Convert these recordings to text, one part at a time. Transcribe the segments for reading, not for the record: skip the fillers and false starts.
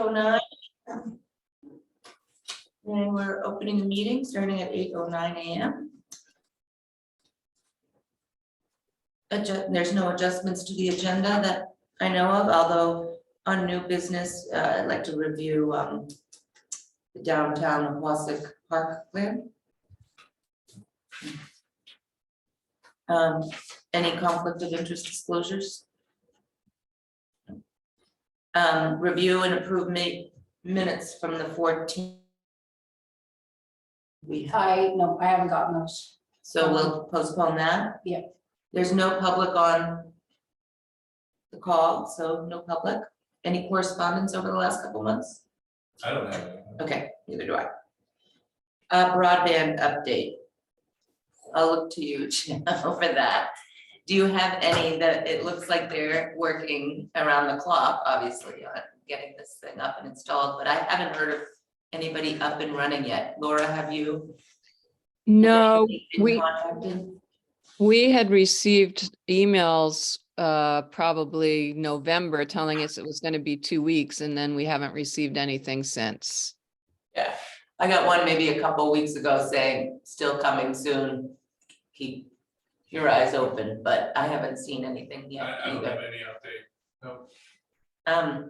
8:09. And we're opening the meeting starting at 8:09 a.m. There's no adjustments to the agenda that I know of, although on new business, I'd like to review the downtown Wausau Park plan. Any conflict of interest disclosures? Review and approve minutes from the 14th. No, I haven't gotten those. So we'll postpone that? Yeah. There's no public on the call, so no public. Any correspondence over the last couple months? I don't have any. Okay, neither do I. Broadband update. I'll look to you, Jim, for that. Do you have any that it looks like they're working around the clock, obviously, on getting this thing up and installed, but I haven't heard of anybody up and running yet. Laura, have you? No, been contacted? we had received emails probably November telling us it was going to be 2 weeks, and then we haven't received anything since. Yeah, I got one maybe a couple weeks ago saying, still coming soon. Keep your eyes open, but I haven't seen anything yet I don't have either. any update. No.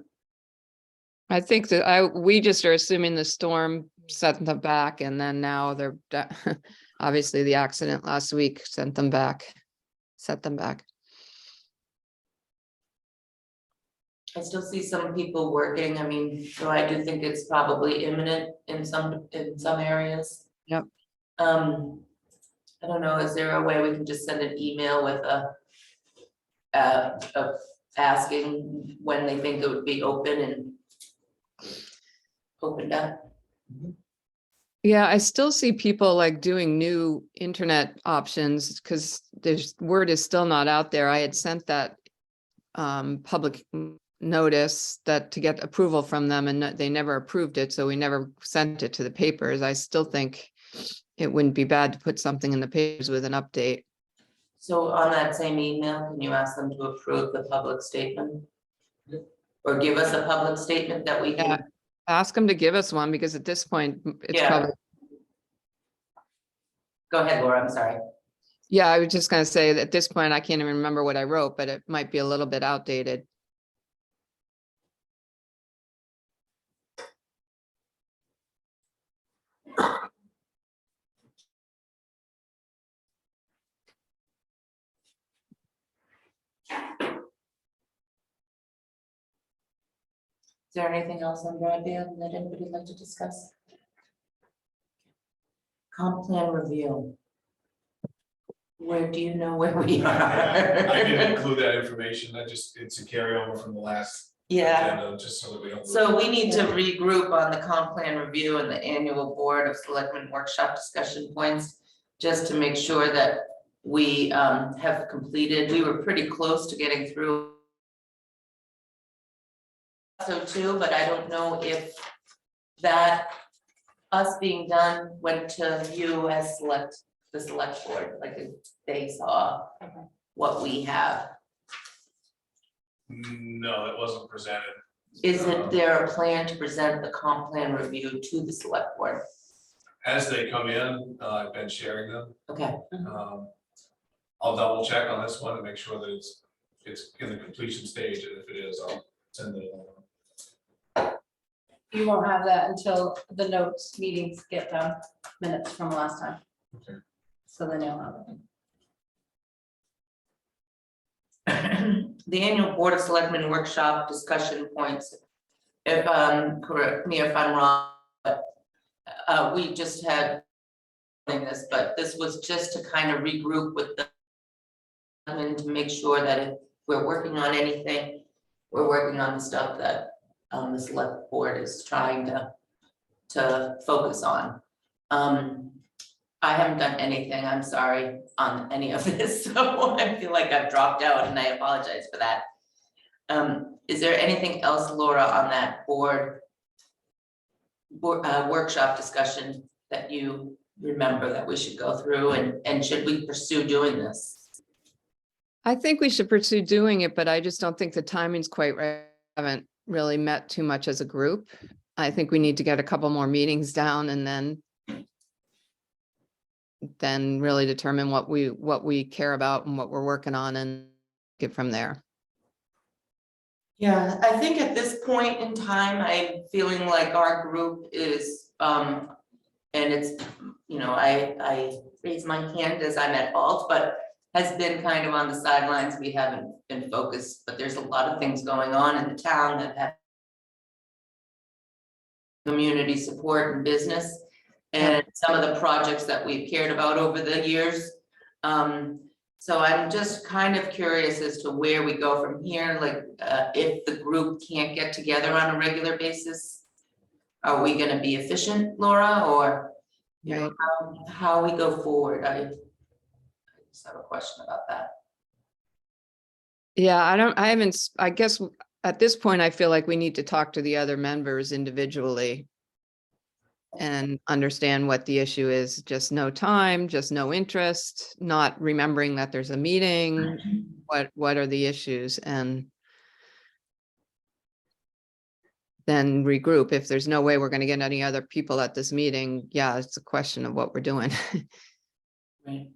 I think that we just are assuming the storm sent them back, and then now they're obviously the accident last week set them back. I still see some people working. I mean, so I do think it's probably imminent in some areas. Yep. I don't know, is there a way we can just send an email with asking when they think it would be open and opened up? Yeah, I still see people like doing new internet options because there's word is still not out there. I had sent that public notice that to get approval from them, and they never approved it, so we never sent it to the papers. I still think it wouldn't be bad to put something in the papers with an update. So on that same email, can you ask them to approve the public statement? Or give us a public statement that we Yeah. can, Ask them to give us one, because at this point, it's Yeah. probably, go ahead, Laura, I'm sorry. yeah, I was just gonna say that at this point, I can't even remember what I wrote, but it might be a little bit outdated. Is there anything else on broadband that anybody would like to discuss? Comp plan review. Where do you know where we are? I didn't include that information. It's a carryover from the last Yeah, agenda, just so that we don't. so we need to regroup on the comp plan review and the annual Board of Selectmen workshop discussion points, just to make sure that we have completed. We were pretty close to getting through. So too, but I don't know if that us being done went to you as the select board, like if they saw what we have. No, that wasn't presented. Is it there a plan to present the comp plan review to the select board? As they come in, I've been sharing them. Okay, I'll double check on this one and make sure that it's in the completion stage, and if it is, I'll send it along. You won't have that until the notes meetings get done, minutes from last time. Okay. So then you'll have it. the annual Board of Selectmen workshop discussion points. If correct me if I'm wrong, but we just had this, but this was just to kind of regroup with the and to make sure that if we're working on anything, we're working on the stuff that the select board is trying to focus on. I haven't done anything, I'm sorry, on any of this, so I feel like I've dropped out and I apologize for that. Is there anything else, Laura, on that board workshop discussion that you remember that we should go through, and should we pursue doing this? I think we should pursue doing it, but I just don't think the timing's quite right. I haven't really met too much as a group. I think we need to get a couple more meetings down and then really determine what we care about and what we're working on and get from there. Yeah, I think at this point in time, I'm feeling like our group is, and it's, you know, I raise my hand as I'm at fault, but has been kind of on the sidelines. We haven't been focused, but there's a lot of things going on in the town that have community support and business, and some of the projects that we've cared about over the years. So I'm just kind of curious as to where we go from here, like, if the group can't get together on a regular basis, are we gonna be efficient, Laura, or, you know, how we go forward? I just have a question about that. Yeah, I guess at this point, I feel like we need to talk to the other members individually and understand what the issue is. Just no time, just no interest, not remembering that there's a meeting. What are the issues? And then regroup. If there's no way we're going to get any other people at this meeting, yeah, it's a question of what we're doing. Right.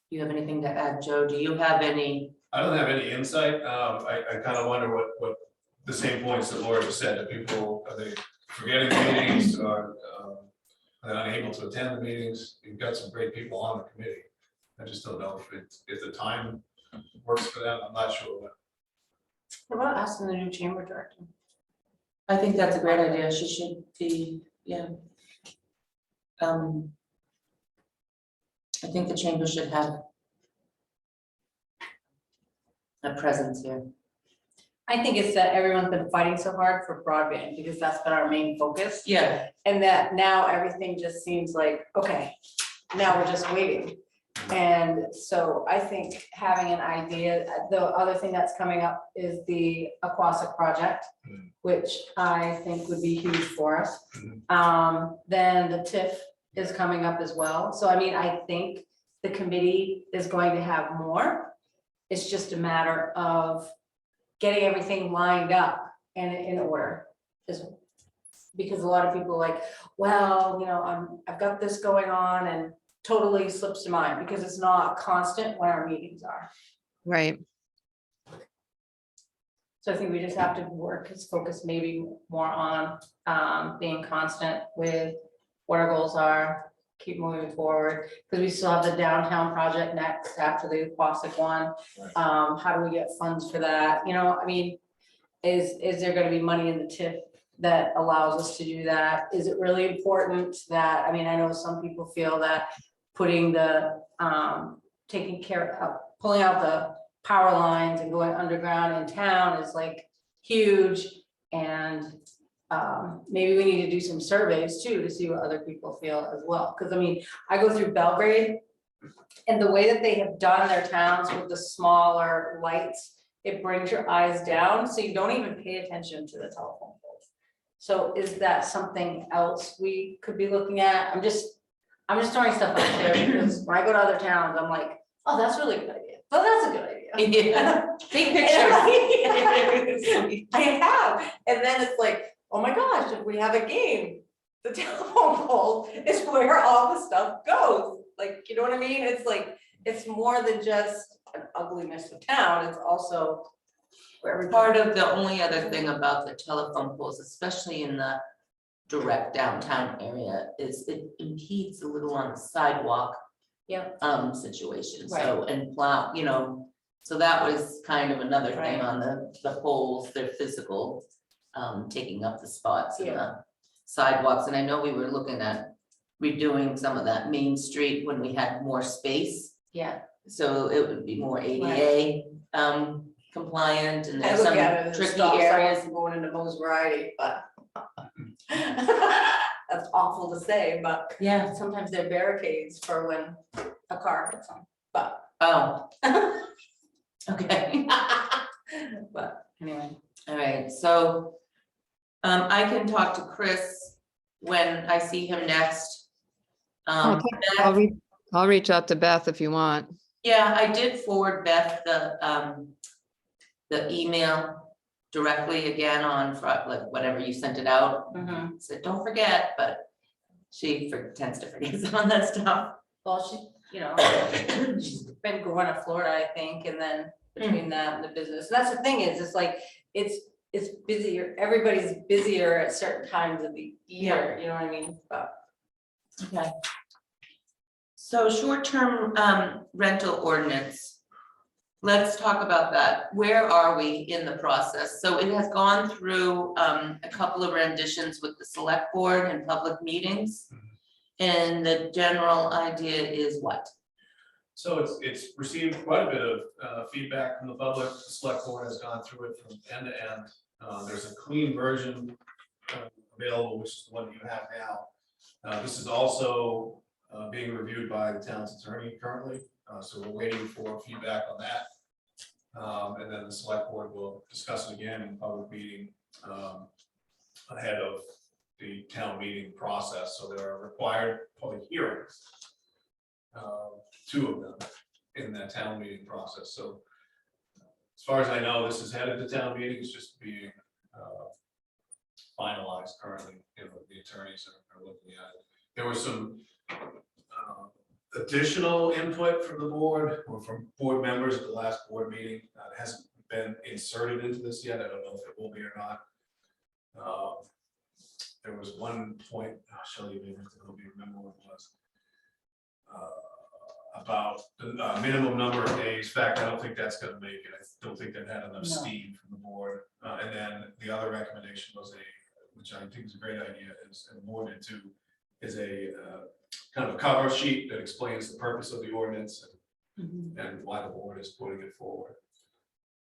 Do you have anything to add, Joe? Do you have any? I don't have any insight. I kind of wonder what the same points that Laura just said, that people, are they forgetting meetings, or they're unable to attend the meetings? You've got some great people on the committee. I just don't know if the time works for them. I'm not sure. What about asking the new chamber director? I think that's a great idea. She should be, yeah. I think the chamber should have a presence here. I think it's that everyone's been fighting so hard for broadband because that's been our main focus. Yeah, And that now everything just seems like, okay, now we're just waiting. And so I think having an idea, the other thing that's coming up is the Aquasic project, which I think would be huge for us. Then the TIF is coming up as well. So I mean, I think the committee is going to have more. It's just a matter of getting everything lined up and in order. Because a lot of people are like, well, you know, I've got this going on, and totally slips to mind because it's not constant when our meetings are. Right. So I think we just have to focus maybe more on being constant with what our goals are, keep moving forward, because we still have the downtown project next after the Aquasic one. How do we get funds for that? You know, I mean, is there gonna be money in the TIF that allows us to do that? Is it really important that, I mean, I know some people feel that putting the, taking care of, pulling out the power lines and going underground in town is like huge. And maybe we need to do some surveys too, to see what other people feel as well. Cause I mean, I go through Belgrade, and the way that they have done their towns with the smaller lights, it brings your eyes down, so you don't even pay attention to the telephone poles. So is that something else we could be looking at? I'm just throwing stuff out there because when I go to other towns, I'm like, oh, that's really a good idea. Oh, that's a good idea. Yeah. Take pictures. I have, and then it's like, oh my gosh, if we have a game, the telephone pole is where all the stuff goes. Like, you know what I mean? It's like, it's more than just an ugliness of town, it's also where Part of the only other thing about the telephone poles, especially in the direct downtown area, is it impedes a little on the sidewalk. Yep. Situation, so, and plow, you know, so that was kind of another thing Right. on the poles, they're physical, taking up the spots in the sidewalks, and I know we were looking at redoing some of that Main Street when we had more space, Yeah. so it would be more ADA compliant, and I there's look some at it as tricky stop areas. signs going into Mo's Variety, but that's awful to say, but Yeah, sometimes they're barricades for when a car hits them, but. oh. Okay, But anyway, all right, so I can talk to Chris when I see him next. Okay, Beth, I'll reach out to Beth if you want. yeah, I did forward Beth the email directly again on like whenever you sent it out. Mhm. Said, don't forget, but she tends to forget some of that stuff. Well, she's been going to Florida, I think, and then between that and the business, and that's the thing is, it's like, it's busier, everybody's busier at certain times of the year, you know what I mean, but. Okay. So short-term rental ordinance. Let's talk about that. Where are we in the process? So it has gone through a couple of renditions with the select board and public meetings. And the general idea is what? So it's received quite a bit of feedback from the public. The select board has gone through it from end to end. There's a clean version available, which is the one you have now. This is also being reviewed by the town's attorney currently, so we're waiting for feedback on that. And then the select board will discuss it again in public meeting ahead of the town meeting process. So there are required public hearings, 2 of them in that town meeting process. So as far as I know, this is headed to town meeting. It's just being finalized currently. You know, the attorneys are looking at it. There was some additional input from the board or from board members at the last board meeting. It hasn't been inserted into this yet. I don't know if it will be or not. There was one point, Shelley, you may have to help me remember what it was. About the minimum number of days. In fact, I don't think that's going to make it. I don't think they've had enough steam from the board. And then the other recommendation was which I think is a great idea, is and the board did too, is a kind of a cover sheet that explains the purpose of the ordinance and why the board is putting it forward.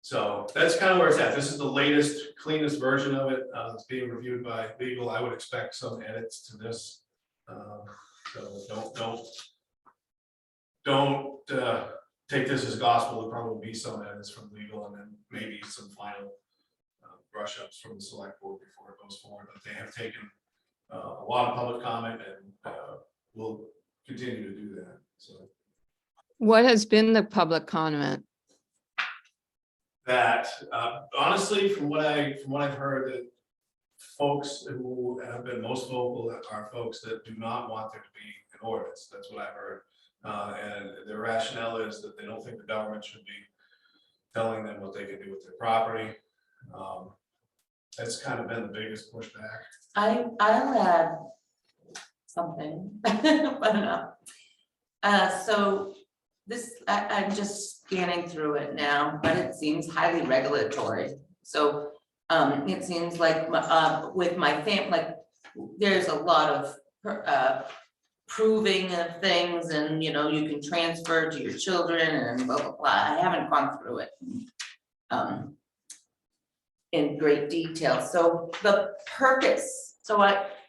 So that's kind of where it's at. This is the latest, cleanest version of it. It's being reviewed by legal. I would expect some edits to this. So don't take this as gospel. There'll probably be some edits from legal and then maybe some final brush ups from the select board before it goes forward. But they have taken a lot of public comment and will continue to do that. So What has been the public comment? that honestly, from what I've heard, that folks who have been most vocal are folks that do not want there to be an ordinance. That's what I've heard. And their rationale is that they don't think the government should be telling them what they can do with their property. That's kind of been the biggest pushback. I'll add something, but no. So this, I'm just scanning through it now, but it seems highly regulatory. So it seems like with my family, like there's a lot of proving of things, and you know, you can transfer to your children and blah blah blah. I haven't gone through it in great detail. So the purpose, so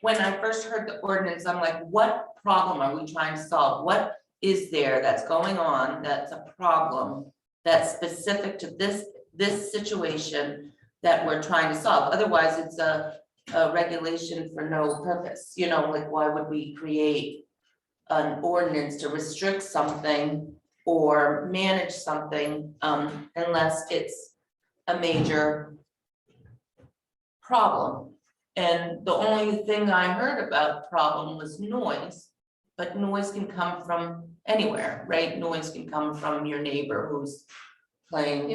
when I first heard the ordinance, I'm like, what problem are we trying to solve? What is there that's going on that's a problem that's specific to this situation that we're trying to solve? Otherwise, it's a regulation for no purpose. You know, like why would we create an ordinance to restrict something or manage something unless it's a major problem? And the only thing I heard about problem was noise, but noise can come from anywhere, right? Noise can come from your neighbor who's playing,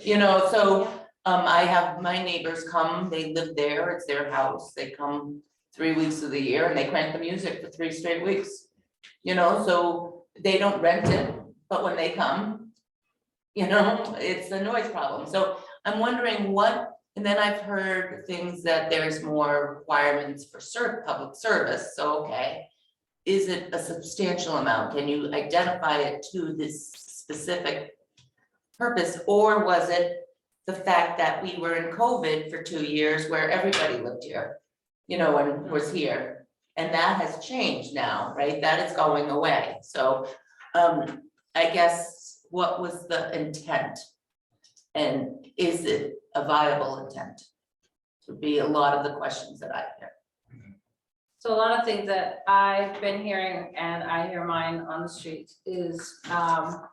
you know, so I have my neighbors come, they live there, it's their house, they come 3 weeks of the year and they crank the music for 3 straight weeks. You know, so they don't rent it, but when they come, you know, it's a noise problem. So I'm wondering what, and then I've heard things that there's more requirements for public service, so okay. Is it a substantial amount? Can you identify it to this specific purpose? Or was it the fact that we were in COVID for 2 years where everybody lived here, you know, and was here? And that has changed now, right? That is going away. So I guess what was the intent? And is it a viable intent? Would be a lot of the questions that I hear. So a lot of things that I've been hearing, and I hear mine on the streets, is,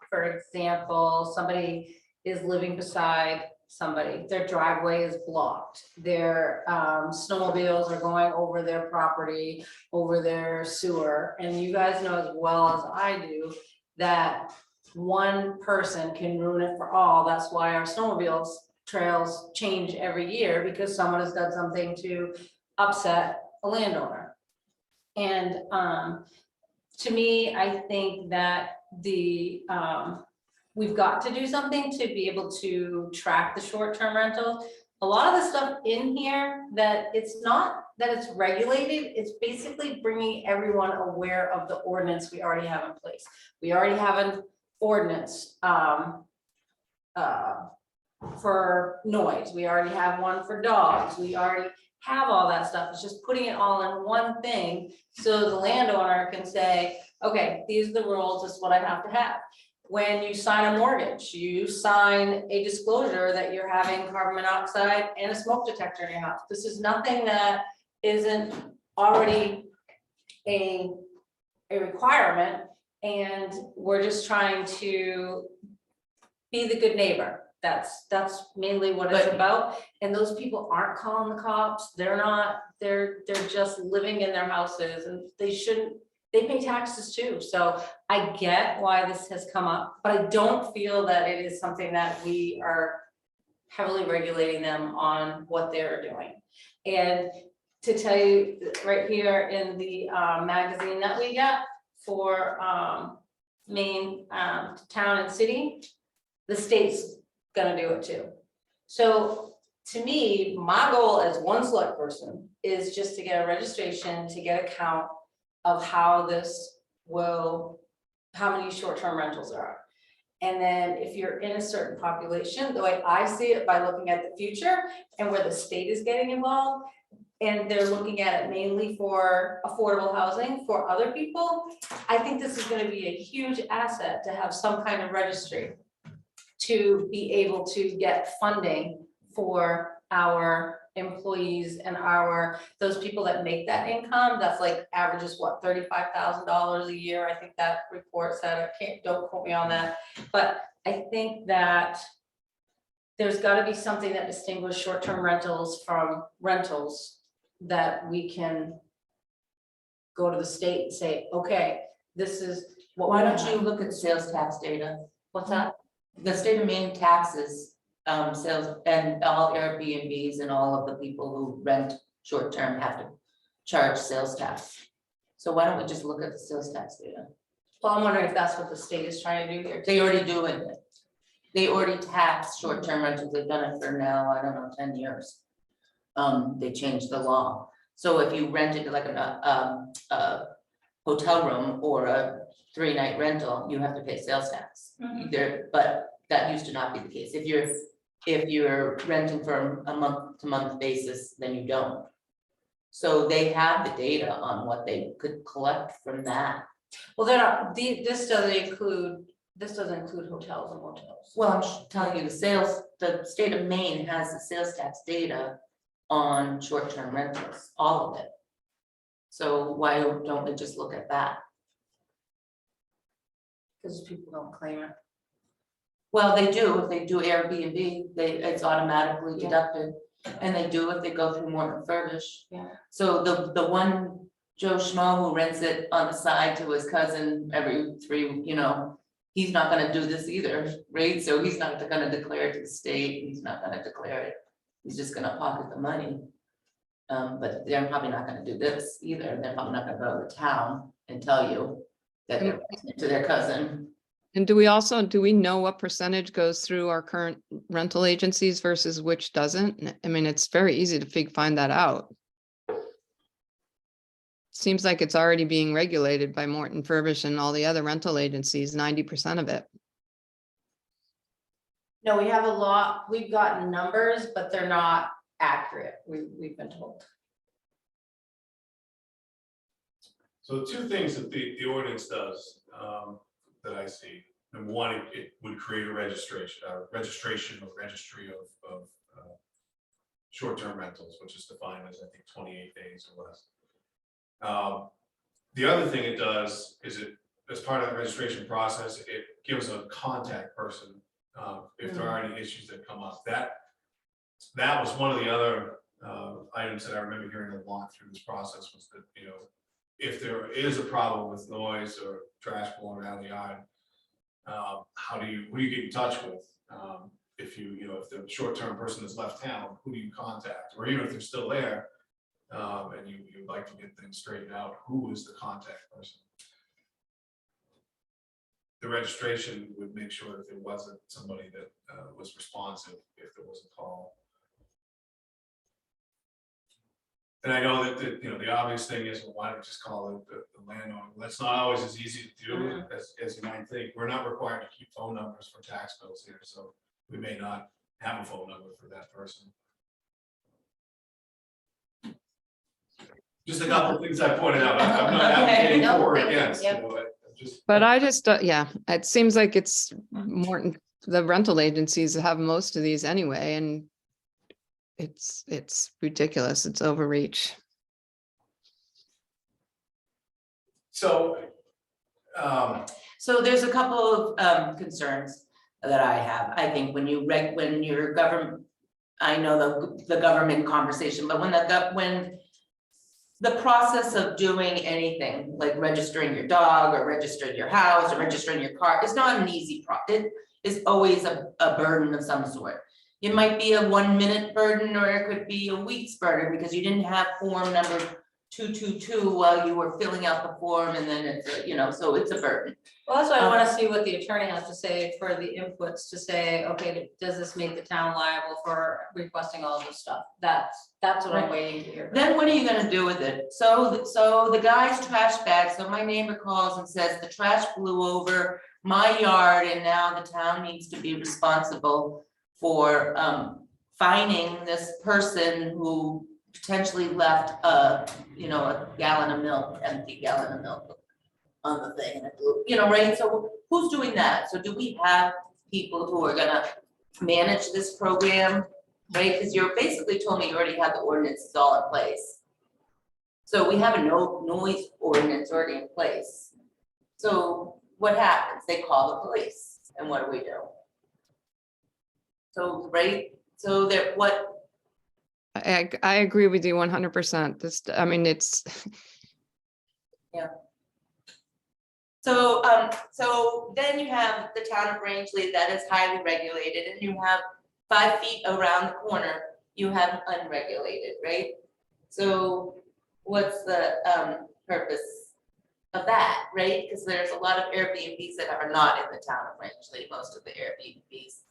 for example, somebody is living beside somebody, their driveway is blocked, their snowmobiles are going over their property, over their sewer, and you guys know as well as I do that one person can ruin it for all. That's why our snowmobiles trails change every year, because someone has done something to upset a landowner. And to me, I think that we've got to do something to be able to track the short-term rentals. A lot of the stuff in here that it's not that it's regulated, it's basically bringing everyone aware of the ordinance we already have in place. We already have an ordinance for noise. We already have one for dogs. We already have all that stuff. It's just putting it all in one thing so the landowner can say, okay, these are the rules, this is what I have to have. When you sign a mortgage, you sign a disclosure that you're having carbon monoxide and a smoke detector in your house. This is nothing that isn't already a requirement, and we're just trying to be the good neighbor. That's mainly what it's about. And those people aren't calling the cops. They're not, they're just living in their houses, and they shouldn't, they pay taxes too. So I get why this has come up, but I don't feel that it is something that we are heavily regulating them on what they're doing. And to tell you right here in the magazine that we got for Maine town and city, the state's gonna do it too. So to me, my goal as one select person is just to get a registration, to get a count of how this will, how many short-term rentals there are. And then if you're in a certain population, the way I see it by looking at the future and where the state is getting involved, and they're looking at it mainly for affordable housing for other people, I think this is gonna be a huge asset to have some kind of registry to be able to get funding for our employees and those people that make that income. That's like averages what, $35,000 a year. I think that report said, don't quote me on that. But I think that there's got to be something that distinguishes short-term rentals from rentals that we can go to the state and say, okay, this is what. Why don't you look at sales tax data? What's that? The state of Maine taxes sales, and all Airbnbs and all of the people who rent short-term have to charge sales tax. So why don't we just look at the sales tax data? Well, I'm wondering if that's what the state is trying to do here. They already do it. They already tax short-term rentals. They've done it for now, I don't know, 10 years. They changed the law. So if you rented like a hotel room or a 3-night rental, you have to pay sales tax. But that used to not be the case. If you're renting for a month-to-month basis, then you don't. So they have the data on what they could collect from that. Well, they're not, this doesn't include hotels and motels. Well, I'm telling you, the state of Maine has the sales tax data on short-term rentals, all of it. So why don't we just look at that? Because people don't claim it. Well, they do, if they do Airbnb, it's automatically deducted, and they do if they go through Morton Furbish. Yeah. So the one Joe Schmo who rents it on the side to his cousin every 3, he's not gonna do this either, right? So he's not gonna declare it to the state, he's not gonna declare it, he's just gonna pocket the money. But they're probably not gonna do this either, they're probably not gonna go to the town and tell you that they're renting it to their cousin. And do we know what percentage goes through our current rental agencies versus which doesn't? I mean, it's very easy to find that out. Seems like it's already being regulated by Morton Furbish and all the other rental agencies, 90% of it. No, we have a lot, we've gotten numbers, but they're not accurate, we've been told. So 2 things that the ordinance does that I see. Number one, it would create a registry or registry of short-term rentals, which is defined as, I think, 28 days or less. The other thing it does is as part of the registration process, it gives a contact person if there are any issues that come up. That that was one of the other items that I remember hearing a lot through this process was that, you know, if there is a problem with noise or trash blowing out of the yard, who do you get in touch with? If if the short-term person has left town, who do you contact? Or even if they're still there, and you'd like to get things straightened out, who is the contact person? The registration would make sure that there wasn't somebody that was responsive if there was a call. And I know that the obvious thing is, well, why don't you just call the landowner? Well, that's not always as easy to do as you might think. We're not required to keep phone numbers for tax bills here, so we may not have a phone number for that person. Just a couple of things I pointed out. I'm not advocating No, for or thank you. against. Yep. But I just, yeah, it seems like it's more, the rental agencies have most of these anyway, and it's ridiculous. It's overreach. So, So there's a couple of concerns that I have. I think when your government, I know the government conversation, but when the process of doing anything, like registering your dog or registering your house or registering your car, it's not an easy it is always a burden of some sort. It might be a 1-minute burden, or it could be a week's burden because you didn't have form number 222 while you were filling out the form, and then it's so it's a burden. Well, that's why I wanna see what the attorney has to say for the inputs, to say, okay, does this make the town liable for requesting all this stuff? That's what I'm waiting to hear. Then what are you gonna do with it? So the guy's trash bag, so my neighbor calls and says the trash blew over my yard and now the town needs to be responsible for fining this person who potentially left a gallon of milk, empty gallon of milk on the thing, and it blew, right? So who's doing that? So do we have people who are gonna manage this program? Right, because you're basically told me you already have the ordinances all in place. So we have a no noise ordinance already in place. So what happens? They call the police, and what do? So, right, so that what, I agree with you 100%. This, I mean, it's, so then you have the town of Rangeley that is highly regulated, and you have 5 feet around the corner, you have unregulated, right? So what's the purpose of that, right? Because there's a lot of Airbnbs that are not in the town of Rangeley, most of the Airbnbs.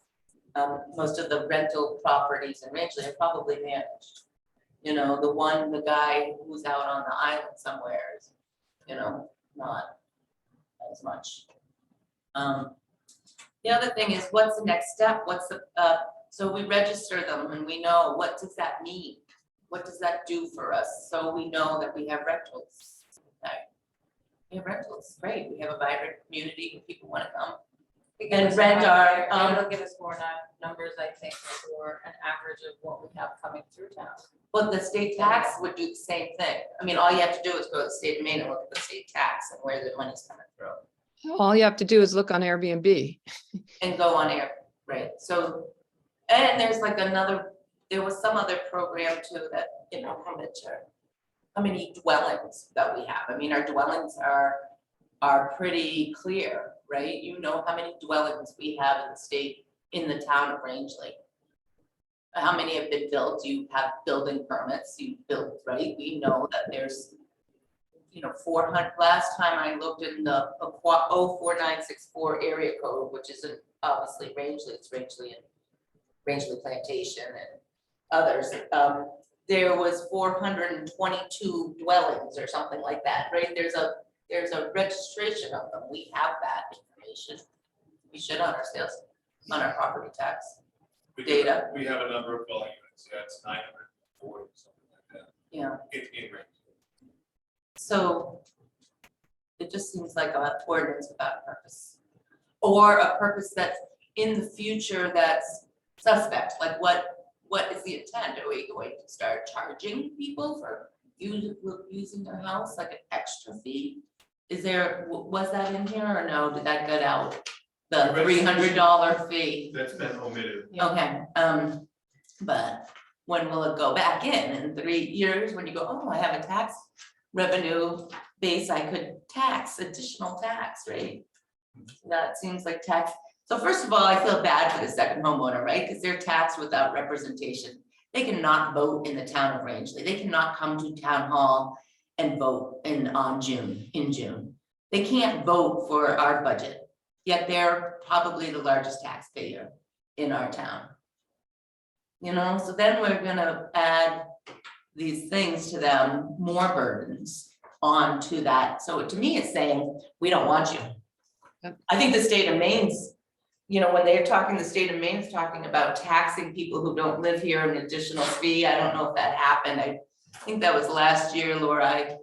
Most of the rental properties in Rangeley are probably managed. The guy who's out on the island somewhere is, not as much. The other thing is, what's the next step? What's the, so we register them and we know, what does that mean? What does that do for us? So we know that we have rentals. Okay. We have rentals, great. We have a vibrant community where people want to come and rent our, It'll give us more numbers, I think, for an average of what we have coming through town. well, the state tax would do the same thing. I mean, all you have to do is go to the state of Maine and look at the state tax and where the money's coming through. all you have to do is look on Airbnb. And go on air, right? So, and there's like there was some other program too that, how many dwellings that we have. I mean, our dwellings are pretty clear, right? You know how many dwellings we have in the state, in the town of Rangeley. How many have been built? You have building permits, you built, right? We know that there's 400, last time I looked in the 04964 area code, which isn't obviously Rangeley, it's Rangeley and Rangeley Plantation and others. There was 422 dwellings or something like that, right? There's a registration of them. We have that information. We should on our sales, on our property tax data. We have a number of dwelling units, it's 940, something like that. Yeah. In range. So it just seems like an ordinance without a purpose. Or a purpose that's in the future that's suspect, like what is the intent? Are we going to start charging people for using their house, like an extra fee? Was that in here or no? Did that get out? The $300 fee? That's been omitted. Okay, but when will it go back in 3 years, when you go, oh, I have a tax revenue base, I could tax, additional tax, right? That seems like tax. So first of all, I feel bad for the second homeowner, right? Because they're taxed without representation. They cannot vote in the town of Rangeley. They cannot come to town hall and vote in June. They can't vote for our budget, yet they're probably the largest taxpayer in our town. You know, so then we're gonna add these things to them, more burdens onto that. So to me, it's saying, we don't want you. Yep. I think the state of Maine's, you know, when they're talking, the state of Maine's talking about taxing people who don't live here an additional fee. I don't know if that happened. I think that was last year, Laura. I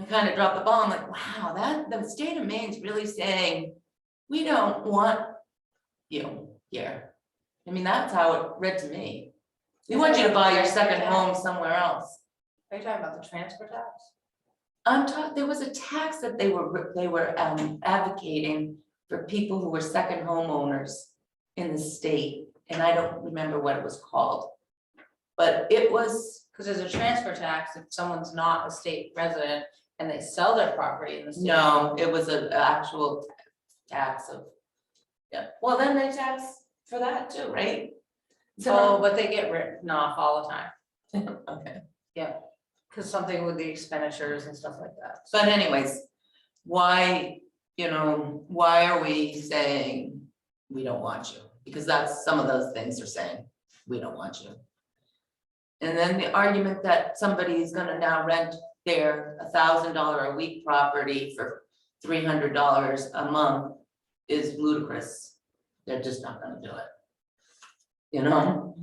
kind of dropped the ball. I'm like, wow, that the state of Maine's really saying, we don't want you here. I mean, that's how it read to me. We want you to buy your second home somewhere else. Are you talking about the transfer tax? I'm talking, there was a tax that they were advocating for people who were second homeowners in the state, and I don't remember what it was called. But it was, Because there's a transfer tax if someone's not a state resident and they sell their property in the state. no, it was an actual tax of, yeah, well, then they tax for that too, right? Oh, So, but they get written off all the time, okay, because something with the expenditures and stuff like that. but anyways, why, you know, why are we saying we don't want you? Because that's, some of those things are saying, we don't want you. And then the argument that somebody is gonna now rent their $1,000 a week property for $300 a month is ludicrous. They're just not gonna do it. You know,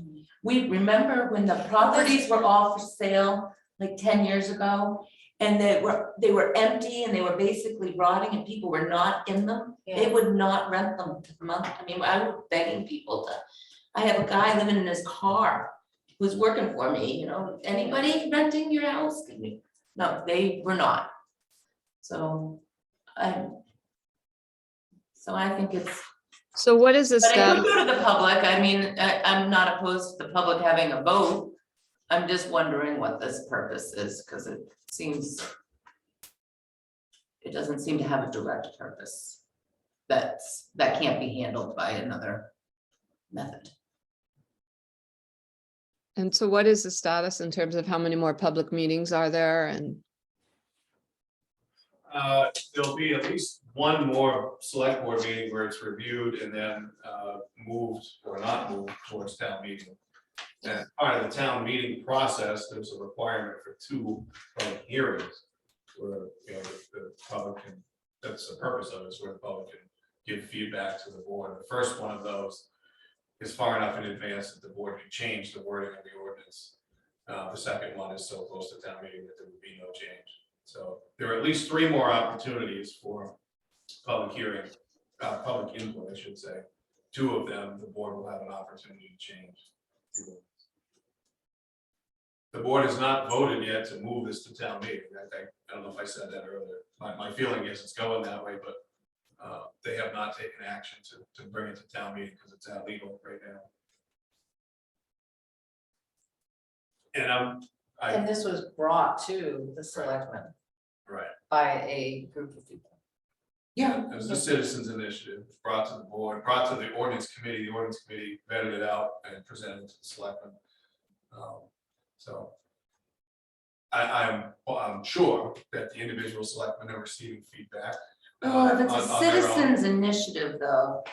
we remember when the properties were all for sale like 10 years ago, and they were empty and they were basically rotting and people were not in them. They would not rent them to the month. I mean, I was begging people to, I have a guy living in his car who's working for me, you know, anybody renting your house? Can you? No, they were not. So I think it's, So what is the but I would status? go to the public. I mean, I'm not opposed to the public having a vote. I'm just wondering what this purpose is, because it doesn't seem to have a direct purpose. That can't be handled by another method. And so what is the status in terms of how many more public meetings are there? And There'll be at least one more select board meeting where it's reviewed and then moved or not moved towards town meeting. And part of the town meeting process, there's a requirement for 2 public hearings where, you know, the public can, that's the purpose of it, is where the public can give feedback to the board. The first one of those is far enough in advance that the board can change the wording of the ordinance. The second one is so close to town meeting that there would be no change. So there are at least 3 more opportunities for public hearing, public input, I should say. 2 of them, the board will have an opportunity to change. The board has not voted yet to move this to town meeting. I don't know if I said that earlier. My feeling is it's going that way, but they have not taken action to bring it to town meeting because it's illegal right now. And And this was brought to the selectmen right. by a group of people. Yeah. It was a citizens initiative brought to the board, brought to the ordinance committee. The ordinance committee vetted it out and presented it to the selectmen. So I'm sure that the individual selectmen are receiving feedback. Well, if it's a on their own. citizens initiative though,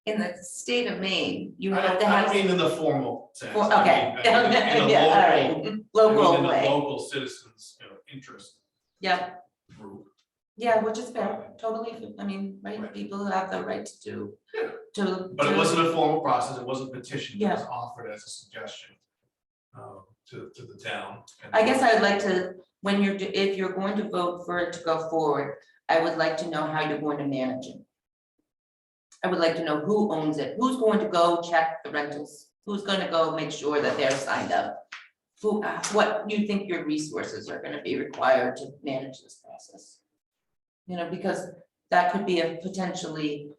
in the state of Maine, you have to I have. don't mean in the formal sense. Well, I okay, mean, in the yeah, all local- right, I mean, local in the way, local citizens, interest yeah, group. yeah, which is fair, totally, I mean, right, Right. people have the right to do. Yeah. To. But it wasn't a formal process, it wasn't petitioned, it was Yeah. offered as a suggestion to the town. I guess I would like to, when if you're going to vote for it to go forward, I would like to know how you're going to manage it. I would like to know who owns it, who's going to go check the rentals, who's gonna go make sure that they're signed up. Who, what you think your resources are gonna be required to manage this process. You know, because that could be a potentially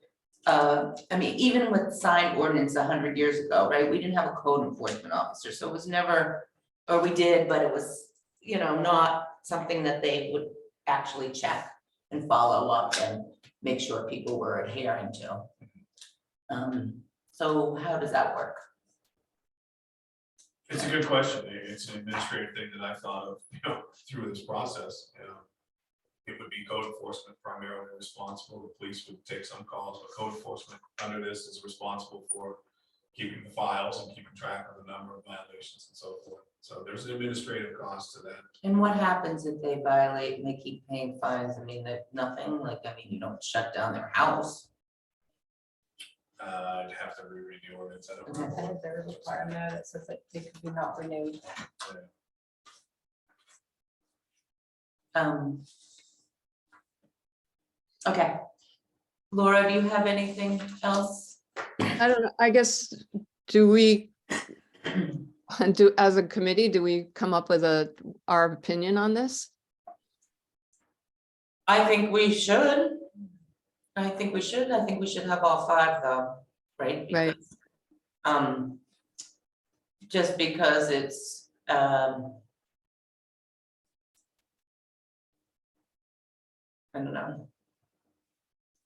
I mean, even with sign ordinance 100 years ago, right, we didn't have a code enforcement officer, so it was never, or we did, but it was, you know, not something that they would actually check and follow up and make sure people were adhering to. So how does that work? It's a good question. It's an administrative thing that I thought of, through this process. It would be code enforcement primarily responsible. The police would take some calls, but code enforcement under this is responsible for keeping the files and keeping track of the number of violations and so forth. So there's an administrative cost to that. And what happens if they violate and they keep paying fines? I mean, that nothing, like, I mean, you don't shut down their house. I'd have to reread the ordinance. I don't know. I think there is a part in there that says that it could be not renewed. Okay. Laura, do you have anything else? I don't know, I guess, do we, as a committee, do we come up with our opinion on this? I think we should. I think we should have all five though, right? Right. Because, just because it's, I don't know.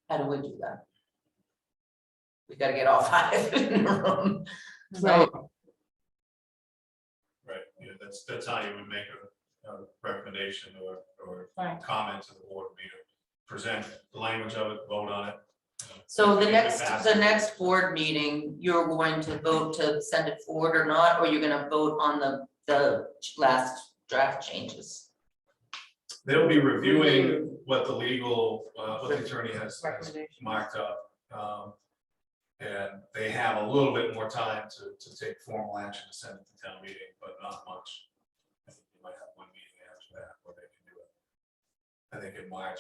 How do we do that? We gotta get all five in the room. Right. Right, yeah, that's how you would make a recommendation or Right. comment to the board, be to present the language of it, vote on it. So the If it passes. next board meeting, you're going to vote to send it forward or not, or you're gonna vote on the last draft changes? They'll be reviewing what the legal, what the attorney has Recommendation. marked up. And they have a little bit more time to take formal action to send it to town meeting, but not much. I think you might have one meeting after that where they can do it. I think in March,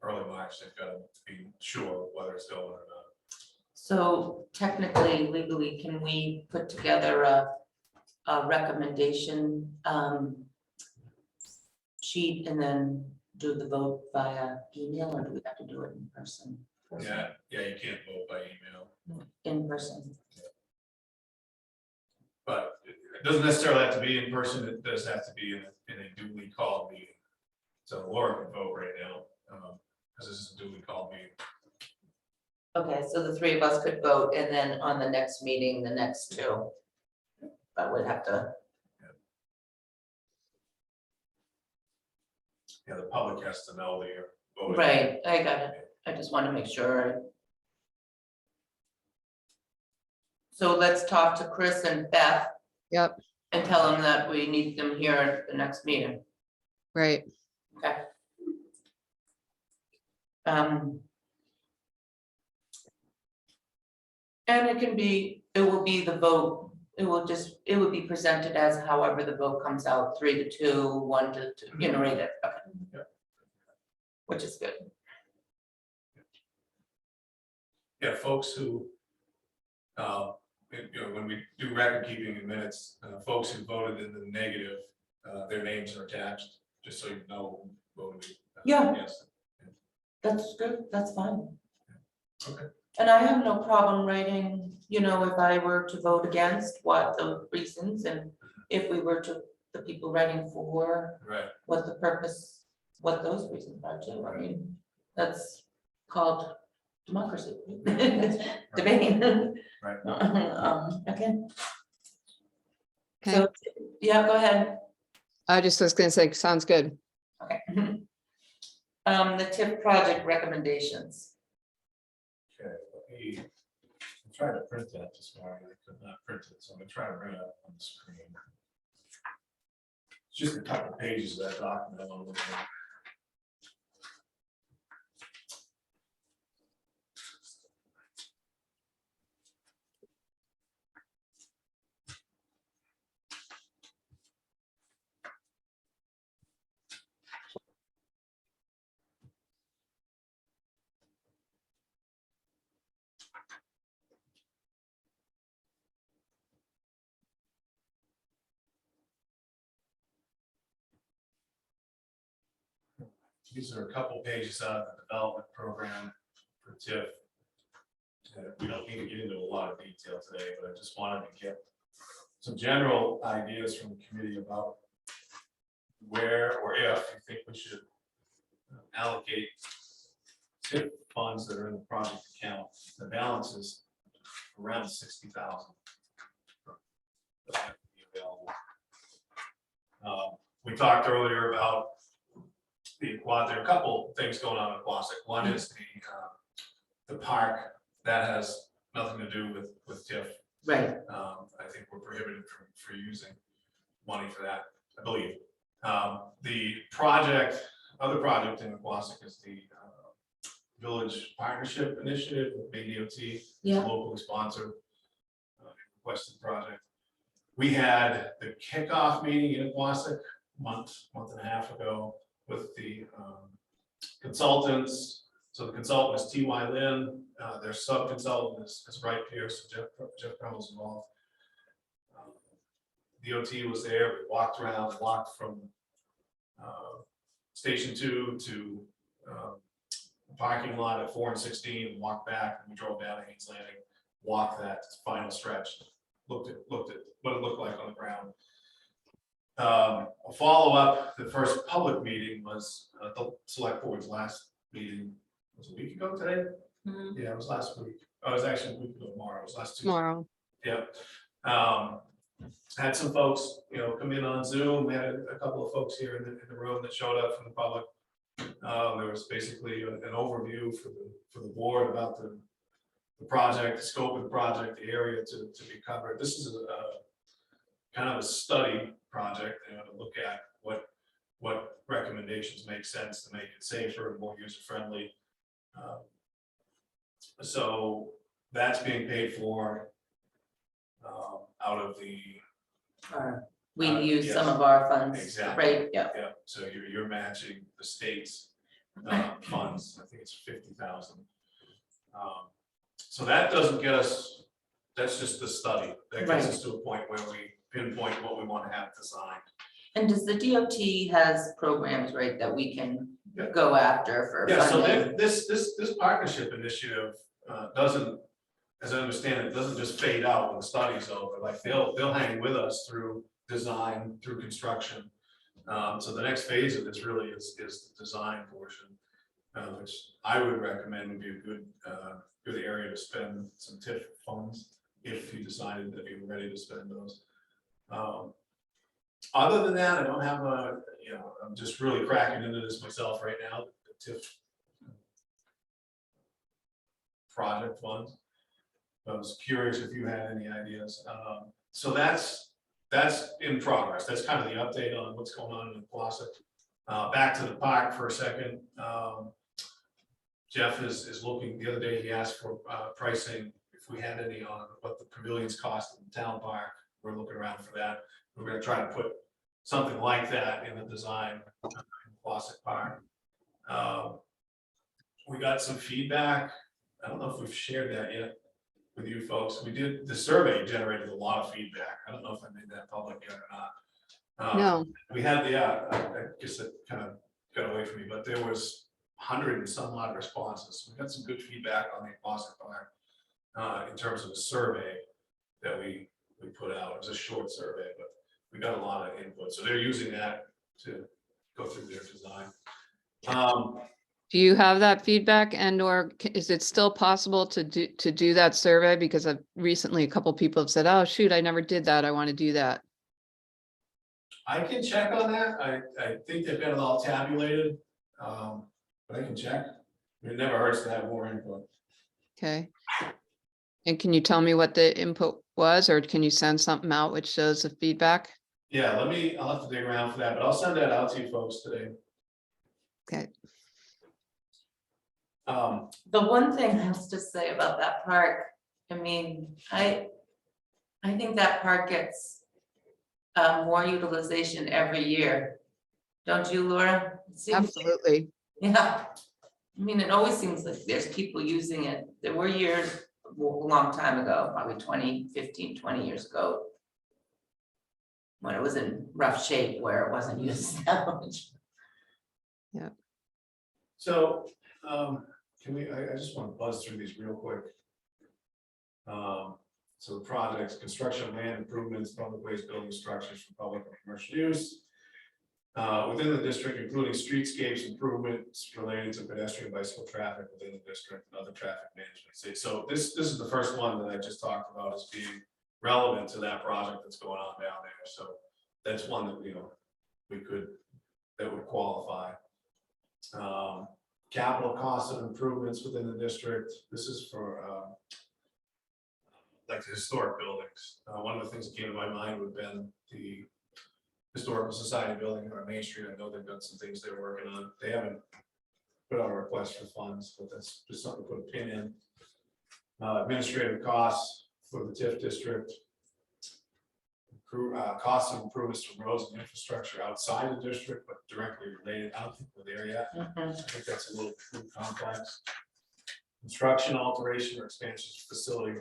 early March, they've got to be sure whether it's going or not. So technically, legally, can we put together a recommendation sheet and then do the vote via email, or do we have to do it in person? Yeah, you can't vote by email, In person. but it doesn't necessarily have to be in person. It does have to be in a duly called meeting. So Laura can vote right now, because this is a duly called meeting. Okay, so the three of us could vote, and then on the next meeting, the next two. But we'd have to, Yeah, the public has to know that you're voting. right, I got it. I just want to make sure. So let's talk to Chris and Beth Yep, and tell them that we need them here at the next meeting. right. Okay. And it will be the vote, it would be presented as however the vote comes out, 3-2, 1-2, you know, right there, okay. Yep. Which is good. Yeah, folks who, when we do record keeping in minutes, folks who voted in the negative, their names are attached, just so you know who voted. Yeah. Yes. That's good, that's fine. Okay. And I have no problem writing, you know, if I were to vote against, what the reasons, and if we were to, the people writing for, Right. what the purpose, what those reasons are too. I mean, that's called democracy. Debating. Right. Okay. Okay, So, yeah, go ahead. I just was gonna say, sounds good. Okay. The TIP project recommendations. Okay, I'm trying to print that this morning, I could not print it, so I'm gonna try to bring it up on the screen. It's just a couple pages of that document. I'm looking at. These are a couple pages out of the development program for TIF. We don't need to get into a lot of detail today, but I just wanted to get some general ideas from the committee about where or if you think we should allocate TIP funds that are in the project account. The balance is around 60,000. We talked earlier about the quad. There are a couple things going on in Quasic. One is the park that has nothing to do with TIF. Right, I think we're prohibited for using money for that, I believe. The other project in Quasic is the Village Partnership Initiative with BDOT. It's a Yeah. locally sponsored requested project. We had the kickoff meeting in Quasic month and a half ago with the consultants. So the consultant is TY Lin, their sub-consultant is Wright Pierce, so Jeff Crummel's involved. DOT was there, we walked around, walked from Station 2 to the parking lot at 4 and 16, walked back, and we drove down to Haynes Landing, walked that final stretch, looked at what it looked like on the ground. A follow-up, the first public meeting was the select board's last meeting. Was it a week ago today? Mhm. Yeah, it was last week. Oh, it was actually a week ago tomorrow. It was last Tuesday. Tomorrow. Yeah. Had some folks, come in on Zoom. We had a couple of folks here in the room that showed up from the public. There was basically an overview for the board about the project, the scope of the project, the area to be covered. This is a kind of a study project, to look at what recommendations make sense to make it safer and more user-friendly. So that's being paid for out of the, we use some yes. of our funds, Exactly. right, yeah. yeah, so you're matching the state's funds. I think it's 50,000. So that doesn't get us, that's just the study. That gets us to a point where we pinpoint what we want to have designed. And does the DOT has programs, right, that we can Yeah. go after for Yeah, so funding? this partnership initiative doesn't, as I understand it, doesn't just fade out when the study's over. Like they'll hang with us through design, through construction. So the next phase of this really is the design portion, which I would recommend would be a good area to spend some TIF funds if you decided that you were ready to spend those. Other than that, I don't have I'm just really cracking into this myself right now, the TIF project funds. I was curious if you had any ideas. So that's in progress. That's kind of the update on what's going on in the closet. Back to the park for a second. Jeff is looking, the other day he asked for pricing, if we had any on what the pavilions cost in the town park. We're looking around for that. We're gonna try to put something like that in the design in Quasic Park. We got some feedback. I don't know if we've shared that yet with you folks. We did, the survey generated a lot of feedback. I don't know if I made that public yet or not. No, We had, I guess it kind of got away from me, but there was 100 and some odd responses. We got some good feedback on the Quasic Park in terms of the survey that we put out. It was a short survey, but we got a lot of input. So they're using that to go through their design. do you have that feedback or is it still possible to do that survey? Because I've recently, a couple people have said, oh, shoot, I never did that. I want to do that. I can check on that. I think they've got it all tabulated, but I can check. It never hurts to have more input. Okay. And can you tell me what the input was, or can you send something out which shows the feedback? Yeah, I'll have to dig around for that, but I'll send that out to you folks today. Okay. The one thing I have to say about that park, I mean, I think that park gets more utilization every year. Don't you, Laura? It seems like- Absolutely. Yeah, I mean, it always seems like there's people using it. There were years, a long time ago, probably 15, 20 years ago, when it was in rough shape where it wasn't used that much. So, can we, I just want to buzz through these real quick. So the projects, construction of land improvements, public ways, building structures for public and commercial use. Within the district, including streetscapes improvements related to pedestrian bicycle traffic within the district and other traffic management. So this is the first one that I just talked about as being relevant to that project that's going on down there. So that's one that, you know, that would qualify. Capital costs of improvements within the district. This is for like the historic buildings. One of the things that came to my mind would have been the Historical Society building on Main Street. I know they've got some things they're working on. They haven't put out a request for funds, but that's just something to put a pin in. Administrative costs for the TIF district. Costs of improvements to roads and infrastructure outside the district, but directly related. I don't think we're there yet. I think that's a little too complex. Construction, alteration, or expansion of facility,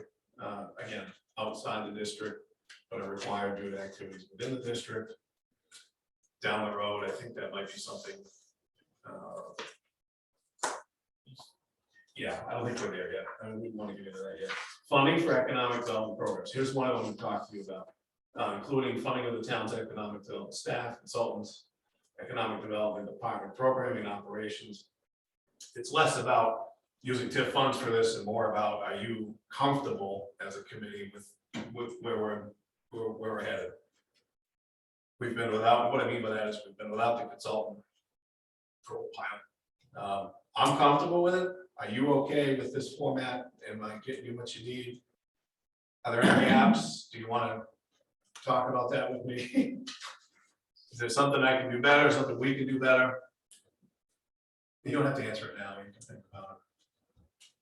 again, outside the district, but are required due to activities within the district. Down the road, I think that might be something. Yeah, I don't think we're there yet. I wouldn't want to get into that yet. Funding for economic development programs. Here's one I want to talk to you about. Including funding of the town's economic development staff, consultants, economic development department programming operations. It's less about using TIF funds for this and more about, are you comfortable as a committee with where we're headed? We've been without, what I mean by that is we've been without the consultant for a while. I'm comfortable with it. Are you okay with this format? Am I getting you what you need? Are there any gaps? Do you want to talk about that with me? Is there something I can do better, something we can do better? You don't have to answer it now, you can think about it.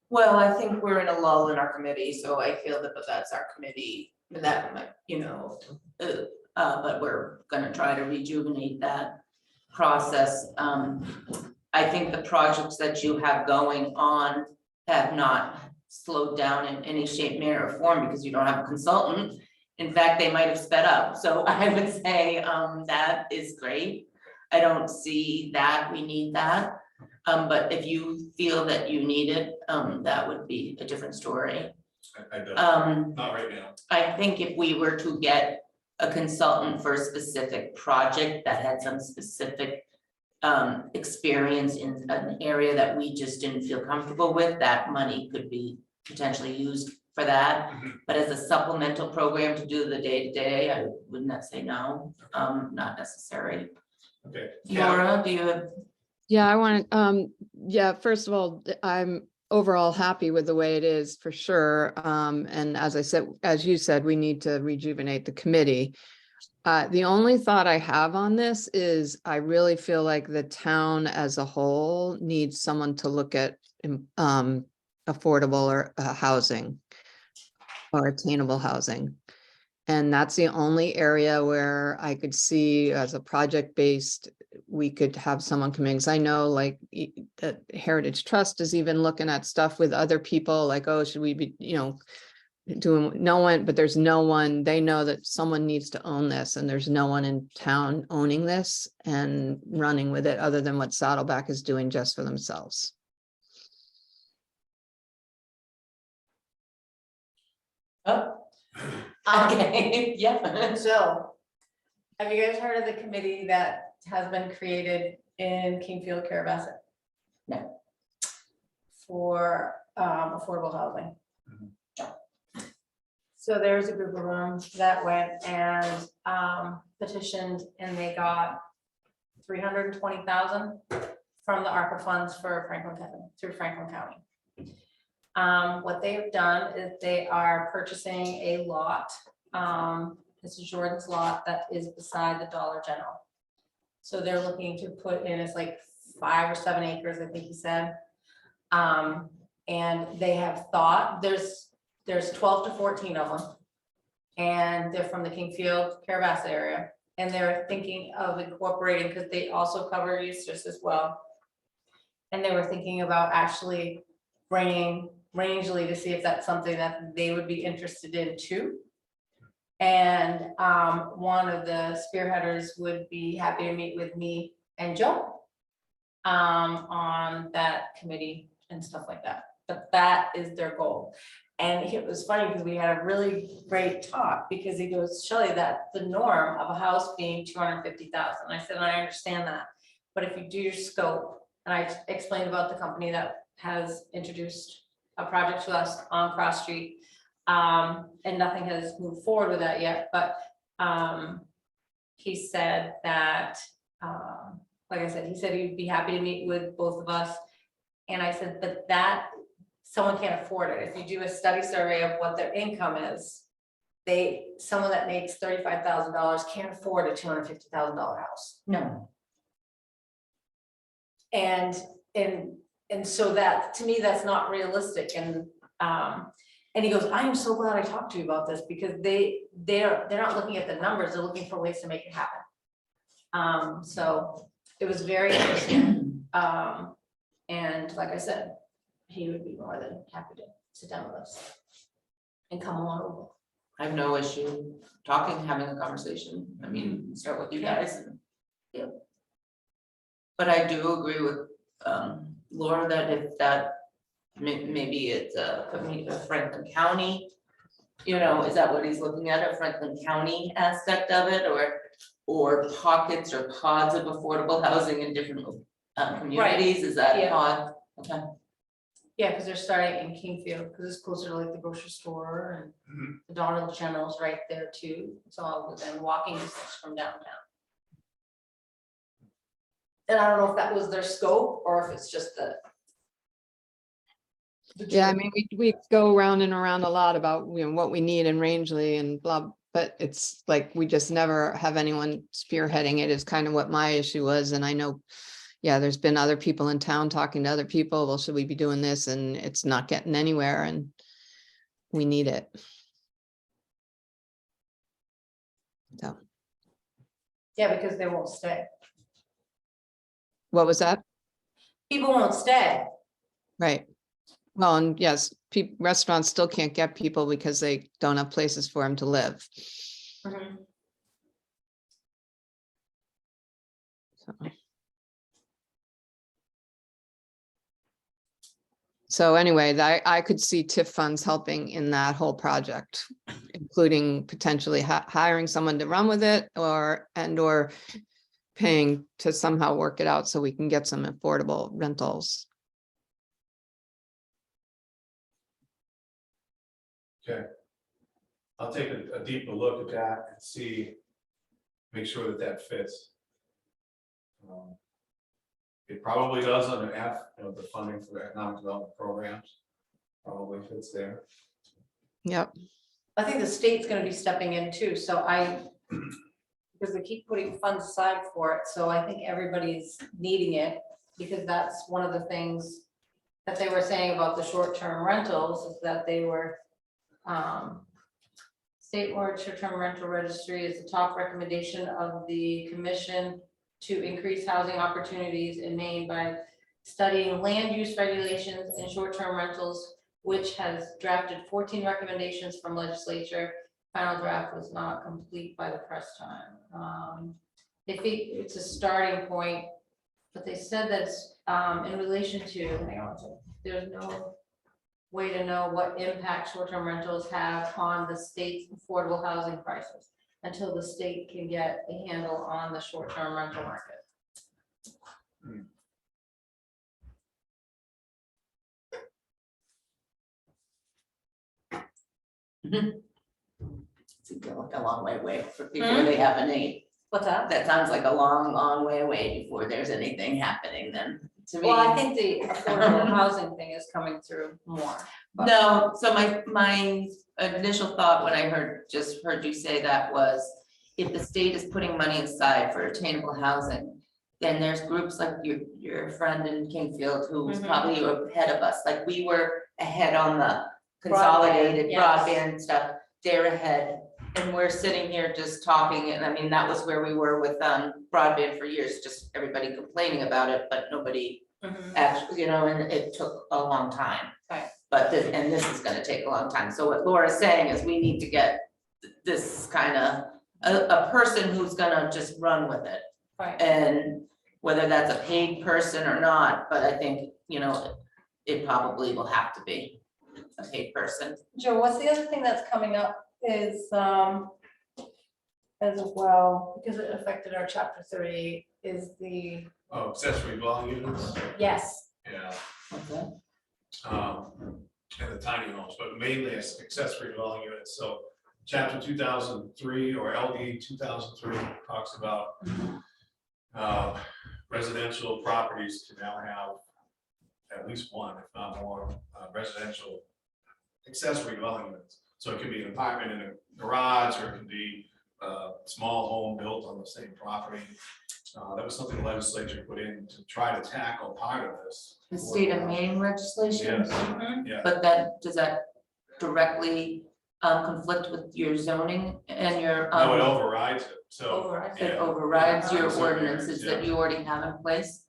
Well, I think we're in a lull in our committee, so I feel that that's our committee, that might, you know, but we're gonna try to rejuvenate that process. I think the projects that you have going on have not slowed down in any shape, manner, or form because you don't have a consultant. In fact, they might have sped up. So I would say that is great. I don't see that we need that. But if you feel that you need it, that would be a different story. I don't, not right now. I think if we were to get a consultant for a specific project that had some specific experience in an area that we just didn't feel comfortable with, that money could be potentially used for that. But as a supplemental program to do the day-to-day, I would not say no, not necessary. Okay. Laura, do you have? Yeah, I want to, yeah, first of all, I'm overall happy with the way it is for sure. And as I said, as you said, we need to rejuvenate the committee. The only thought I have on this is I really feel like the town as a whole needs someone to look at affordable or housing or attainable housing. And that's the only area where I could see as a project-based, we could have someone come in. Because I know like the Heritage Trust is even looking at stuff with other people like, oh, should we be, you know, doing no one, but there's no one, they know that someone needs to own this and there's no one in town owning this and running with it other than what Saddleback is doing just for themselves. Oh. Okay, yeah. So, have you guys heard of the committee that has been created in Kingfield, Carabasset? No. For affordable housing. So there's a group of them that went and petitioned and they got 320,000 from the ARPA funds for Franklin County, through Franklin County. What they've done is they are purchasing a lot. This is Jordan's lot that is beside the Dollar General. So they're looking to put in, it's like 5 or 7 acres, I think he said. And they have thought, there's 12 to 14 of them. And they're from the Kingfield, Carabasset area. And they're thinking of incorporating, because they also cover Eustis as well. And they were thinking about actually bringing Rangeley to see if that's something that they would be interested in too. And one of the spearheaders would be happy to meet with me and Joe on that committee and stuff like that. But that is their goal. And it was funny because we had a really great talk, because he goes, Shelley, that's the norm of a house being 250,000. I said, I understand that, but if you do your scope, and I explained about the company that has introduced a project to us on Cross Street, and nothing has moved forward with that yet, but he said that, like I said, he said he'd be happy to meet with both of us. And I said, but that, someone can't afford it. If you do a study survey of what their income is, someone that makes $35,000 can't afford a $250,000 house. No. And so that, to me, that's not realistic. And he goes, I am so glad I talked to you about this, because they're not looking at the numbers, they're looking for ways to make it happen. So it was very interesting. And like I said, he would be more than happy to sit down with us and come along over. I have no issue talking, having a conversation. I mean, start with you guys and, yeah. But I do agree with Laura that if that maybe it's a Franklin County, you know, is that what he's looking at, a Franklin County aspect of it, or pockets or pods of affordable housing in different communities? Is that Yeah. pod? Okay. Yeah, because they're starting in Kingfield, because it's closer to like the grocery store, and the Dollar General's right there too. It's all within walking distance from downtown. And I don't know if that was their scope or if it's just the. Yeah, I mean, we go around and around a lot about, you know, what we need in Rangeley and blah, but it's like, we just never have anyone spearheading it is kind of what my issue was. And I know, yeah, there's been other people in town talking to other people, well, should we be doing this? And it's not getting anywhere, and we need it. So, Yeah, because they won't stay. what was that? People won't stay. Right. Well, and yes, restaurants still can't get people because they don't have places for them to live. So anyway, I could see TIF funds helping in that whole project, including potentially hiring someone to run with it, or paying to somehow work it out so we can get some affordable rentals. Okay. I'll take a deeper look at that and see, make sure that that fits. It probably does under F, you know, the funding for economic development programs probably fits there. Yep. I think the state's gonna be stepping in too, so because they keep putting funds aside for it, so I think everybody's needing it, because that's one of the things that they were saying about the short-term rentals, is that they were, statewide short-term rental registry is the top recommendation of the commission to increase housing opportunities in Maine by studying land use regulations and short-term rentals, which has drafted 14 recommendations from legislature. Final draft was not complete by the press time. They think it's a starting point, but they said that's in relation to, hang on a second, there's no way to know what impact short-term rentals have on the state's affordable housing prices until the state can get a handle on the short-term rental market. Seems like a long way away for before they have any. What's that? That sounds like a long, long way away before there's anything happening then, to me. Well, I think the affordable housing thing is coming through more. But No, so my initial thought when I just heard you say that was, if the state is putting money aside for attainable housing, then there's groups like your friend in Kingfield who's Mhm. probably ahead of us, like we were ahead on the consolidated Broadband, yes. broadband stuff, they're ahead. And we're sitting here just talking, and I mean, that was where we were with broadband for years, just everybody complaining about it, but nobody actually, you know, and it took a long time. Right. But this is gonna take a long time, so what Laura's saying is we need to get this kind of, a person who's gonna just run with it. Right. And whether that's a paid person or not, but I think, you know, it probably will have to be. a paid person. Joe, what's the other thing that's coming up is, as well, because it affected our chapter 38, is the, Oh, accessory dwelling units, yes, yeah, Okay. and the tiny homes, but mainly as accessory dwelling units, so. Chapter 2003 or LD 2003 talks about residential properties can now have at least one, if not more, residential accessory dwelling units. So it could be an apartment in a garage, or it could be a small home built on the same property. That was something the legislature put in to try to tackle part of this. The state of Maine legislation, Yes, yeah, but does that directly conflict with your zoning and your? no, it overrides it, so. Overrides It yeah, overrides your certain areas, ordinances yeah. that you already have in place?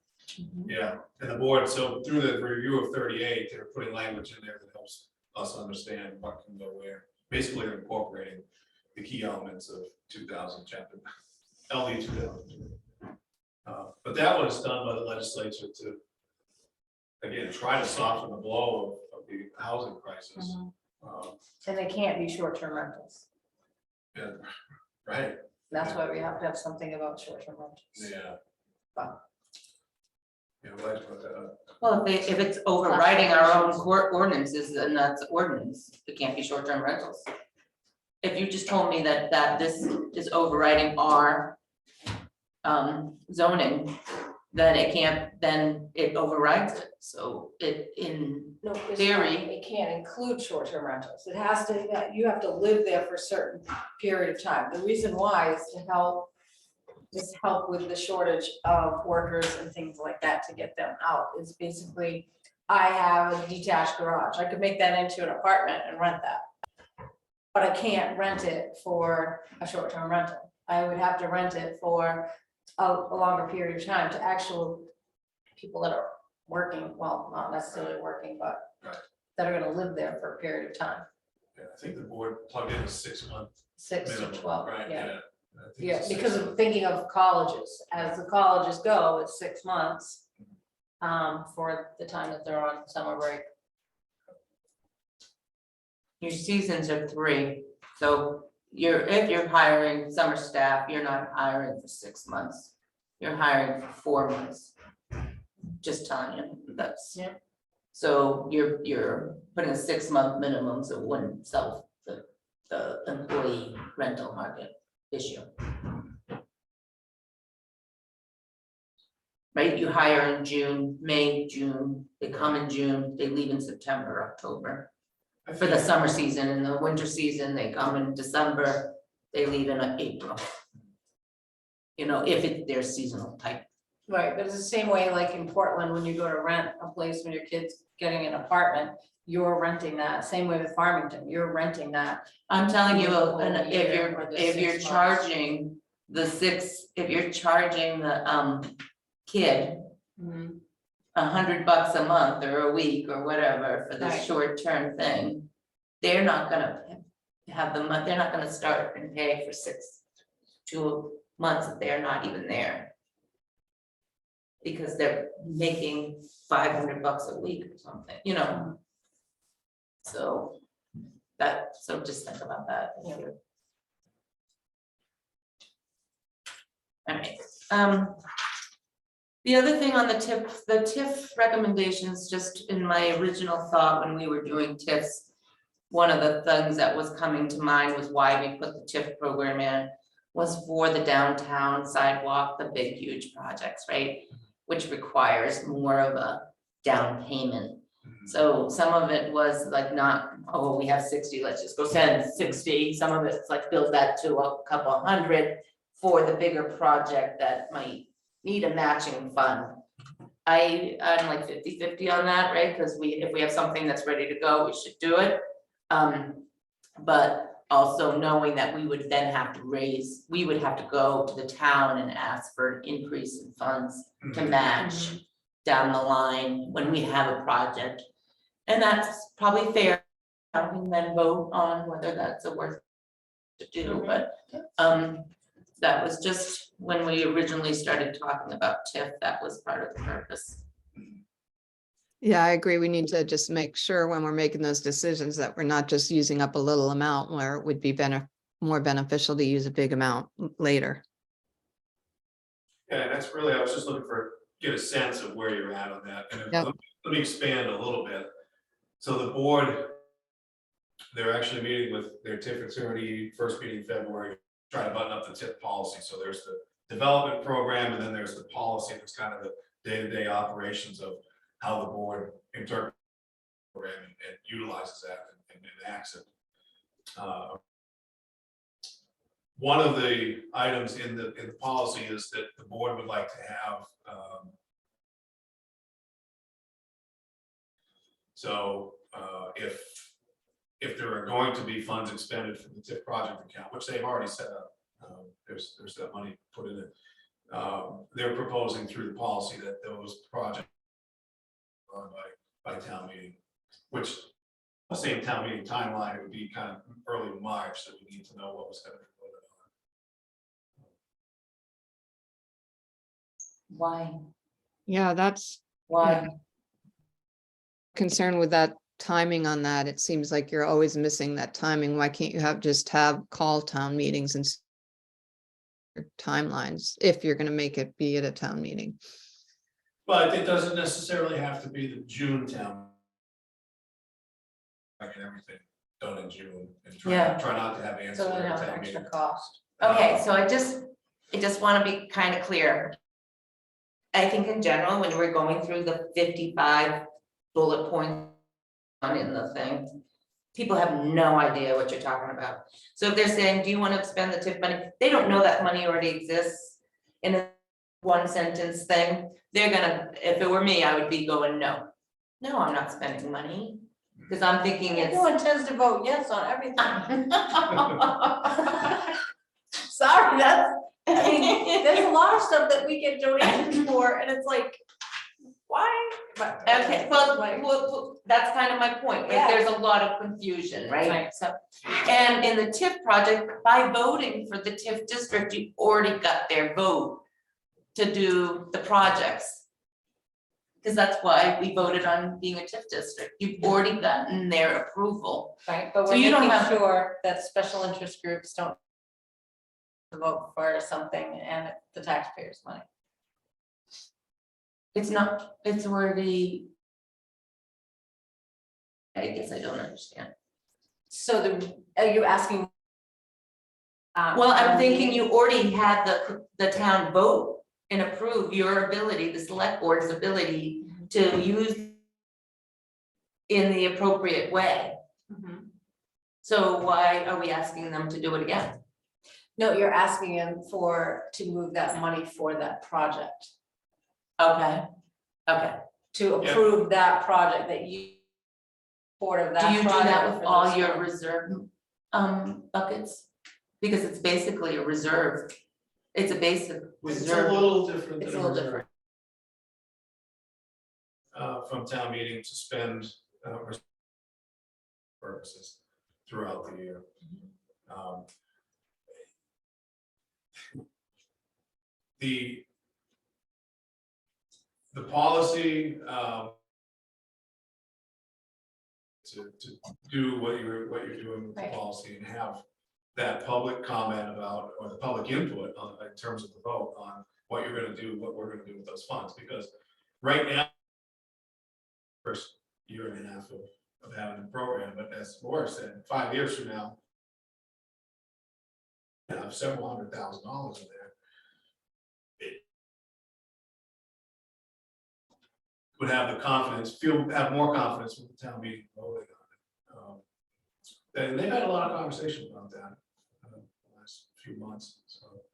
Yeah, and the board, so through the review of 38, they're putting language in there that helps us understand what can go where. Basically, they're incorporating the key elements of 2000 chapter, LD 2000. But that was done by the legislature to, again, try to soften the blow of the housing crisis. and they can't be short-term rentals. Yeah, right, That's why we have to have something about short-term rentals. yeah. Wow. Yeah, I'm glad you brought that up. Well, if it's overriding our own court ordinances, then that's ordinance, it can't be short-term rentals. If you just told me that this is overriding our zoning, then it can't, then it overrides it, so it in, No, it's Theory. not. It can't include short-term rentals. It has to, you have to live there for a certain period of time. The reason why is to help with the shortage of workers and things like that to get them out. Is basically, I have a detached garage. I could make that into an apartment and rent that. But I can't rent it for a short-term rental. I would have to rent it for a longer period of time to actual people that are working, well, not necessarily working, but Right. that are gonna live there for a period of time, Yeah, I think the board plugged in a 6-month 6 to minimum, 12, right, yeah. I think Yeah, it's because 6 of thinking of colleges, as the colleges go, it's 6 months for the time that they're on summer break. your seasons are 3, so if you're hiring summer staff, you're not hiring for 6 months. You're hiring for 4 months. Just telling you, that's. Yeah. So you're putting a 6-month minimum, so it wouldn't solve the employee rental market issue. Right, you hire in June, May, June, they come in June, they leave in September, October. I For the think- summer season, in the winter season, they come in December, they leave in April. You know, if they're seasonal type. Right, but it's the same way like in Portland, when you go to rent a place when your kid's getting an apartment, you're renting that, same way with Farmington, you're renting that. I'm telling you, The and whole year or the if you're 6 months. charging if you're charging the kid $100 a month or a week or whatever for the Right. short-term thing, they're not gonna have the money, they're not gonna start and pay for 2 months if they're not even there. Because they're making $500 a week or something, you know? So just think about that. Alright, the other thing on the TIF recommendations, just in my original thought when we were doing TIFs, one of the things that was coming to mind was why we put the TIF program in, was for the downtown sidewalk, the big, huge projects, right? Which requires more of a down payment. So some of it was like not, oh, we have 60, let's just go send 60. Some of it's like build that to a couple hundred for the bigger project that might need a matching fund. I'm like 50-50 on that, right? Because if we have something that's ready to go, we should do it. But also knowing that we would then have to we would have to go to the town and ask for an increase in funds to match down the line when we have a project. And that's probably fair, and then vote on whether that's a worth to do, but that was just when we originally started talking about TIF, that was part of the purpose. Yeah, I agree. We need to just make sure when we're making those decisions that we're not just using up a little amount where it would be more beneficial to use a big amount later. Yeah, and that's really, I was just looking get a sense of where you're at on that. And Yep. let me expand a little bit. So the board, they're actually meeting with their TIF attorney, first meeting in February, try to button up the TIF policy. So there's the development program, and then there's the policy that's kind of the day-to-day operations of how the board interprets the program and utilizes that and acts it. One of the items in the policy is that the board would like to have if there are going to be funds expended from the TIF project account, which they've already set up, there's that money put in it. They're proposing through the policy that those projects are run by town meeting, which the same town meeting timeline, it would be kind of early March that we need to know what was going to be voted on. Why? Yeah, that's Why? concerned with that timing on that. It seems like you're always missing that timing. Why can't you just have call town meetings and timelines if you're going to make it be at a town meeting? But it doesn't necessarily have to be the June town. I get everything done in June and Yeah. try not to have So ancillary we have town extra meeting. cost. Okay, so I just want to be kind of clear. I think in general, when we're going through the 55 bullet points on in the thing, people have no idea what you're talking about. So if they're saying, do you want to spend the TIF money? They don't know that money already exists in a one sentence thing. They're gonna, if it were me, I would be going, no, I'm not spending money. Because I'm thinking it's. Everyone tends to vote yes on everything. Sorry, I mean, there's a lot of stuff that we get donations for, and it's like, why? But Okay, well, that's kind of my point, right? Yeah. There's a lot of confusion, right? Right, so, And in the TIF project, by voting for the TIF district, you already got their vote to do the projects. Because that's why we voted on being a TIF district. You've already gotten their approval. right, but So we're you don't making have- sure that special interest groups don't vote for something and it's the taxpayers' money. It's not, it's already. I guess I don't understand. So are you asking? Well, I'm thinking you already had the town vote and approve your ability, the select board's ability to use in the appropriate way. Mhm. So why are we asking them to do it again? No, you're asking them to move that money for that project, Okay, to Yeah. approve that project that you. Board of do that. you do that project with for all those your funds. reserve buckets? Because it's basically a reserve. It's a basic It's a reserve. little different. It's than a little reserve, from town meeting to spend purposes throughout the year. The policy to do what you're doing with the Right. policy and have that public comment about, or the public input on, in terms of the vote on what you're gonna do, what we're gonna do with those funds, because right now, first year and a half of having the program, but as Laura said, 5 years from now, you have several $100,000 in there. It would have the confidence, have more confidence with the town meeting voting on it. And they've had a lot of conversation about that the last few months, so.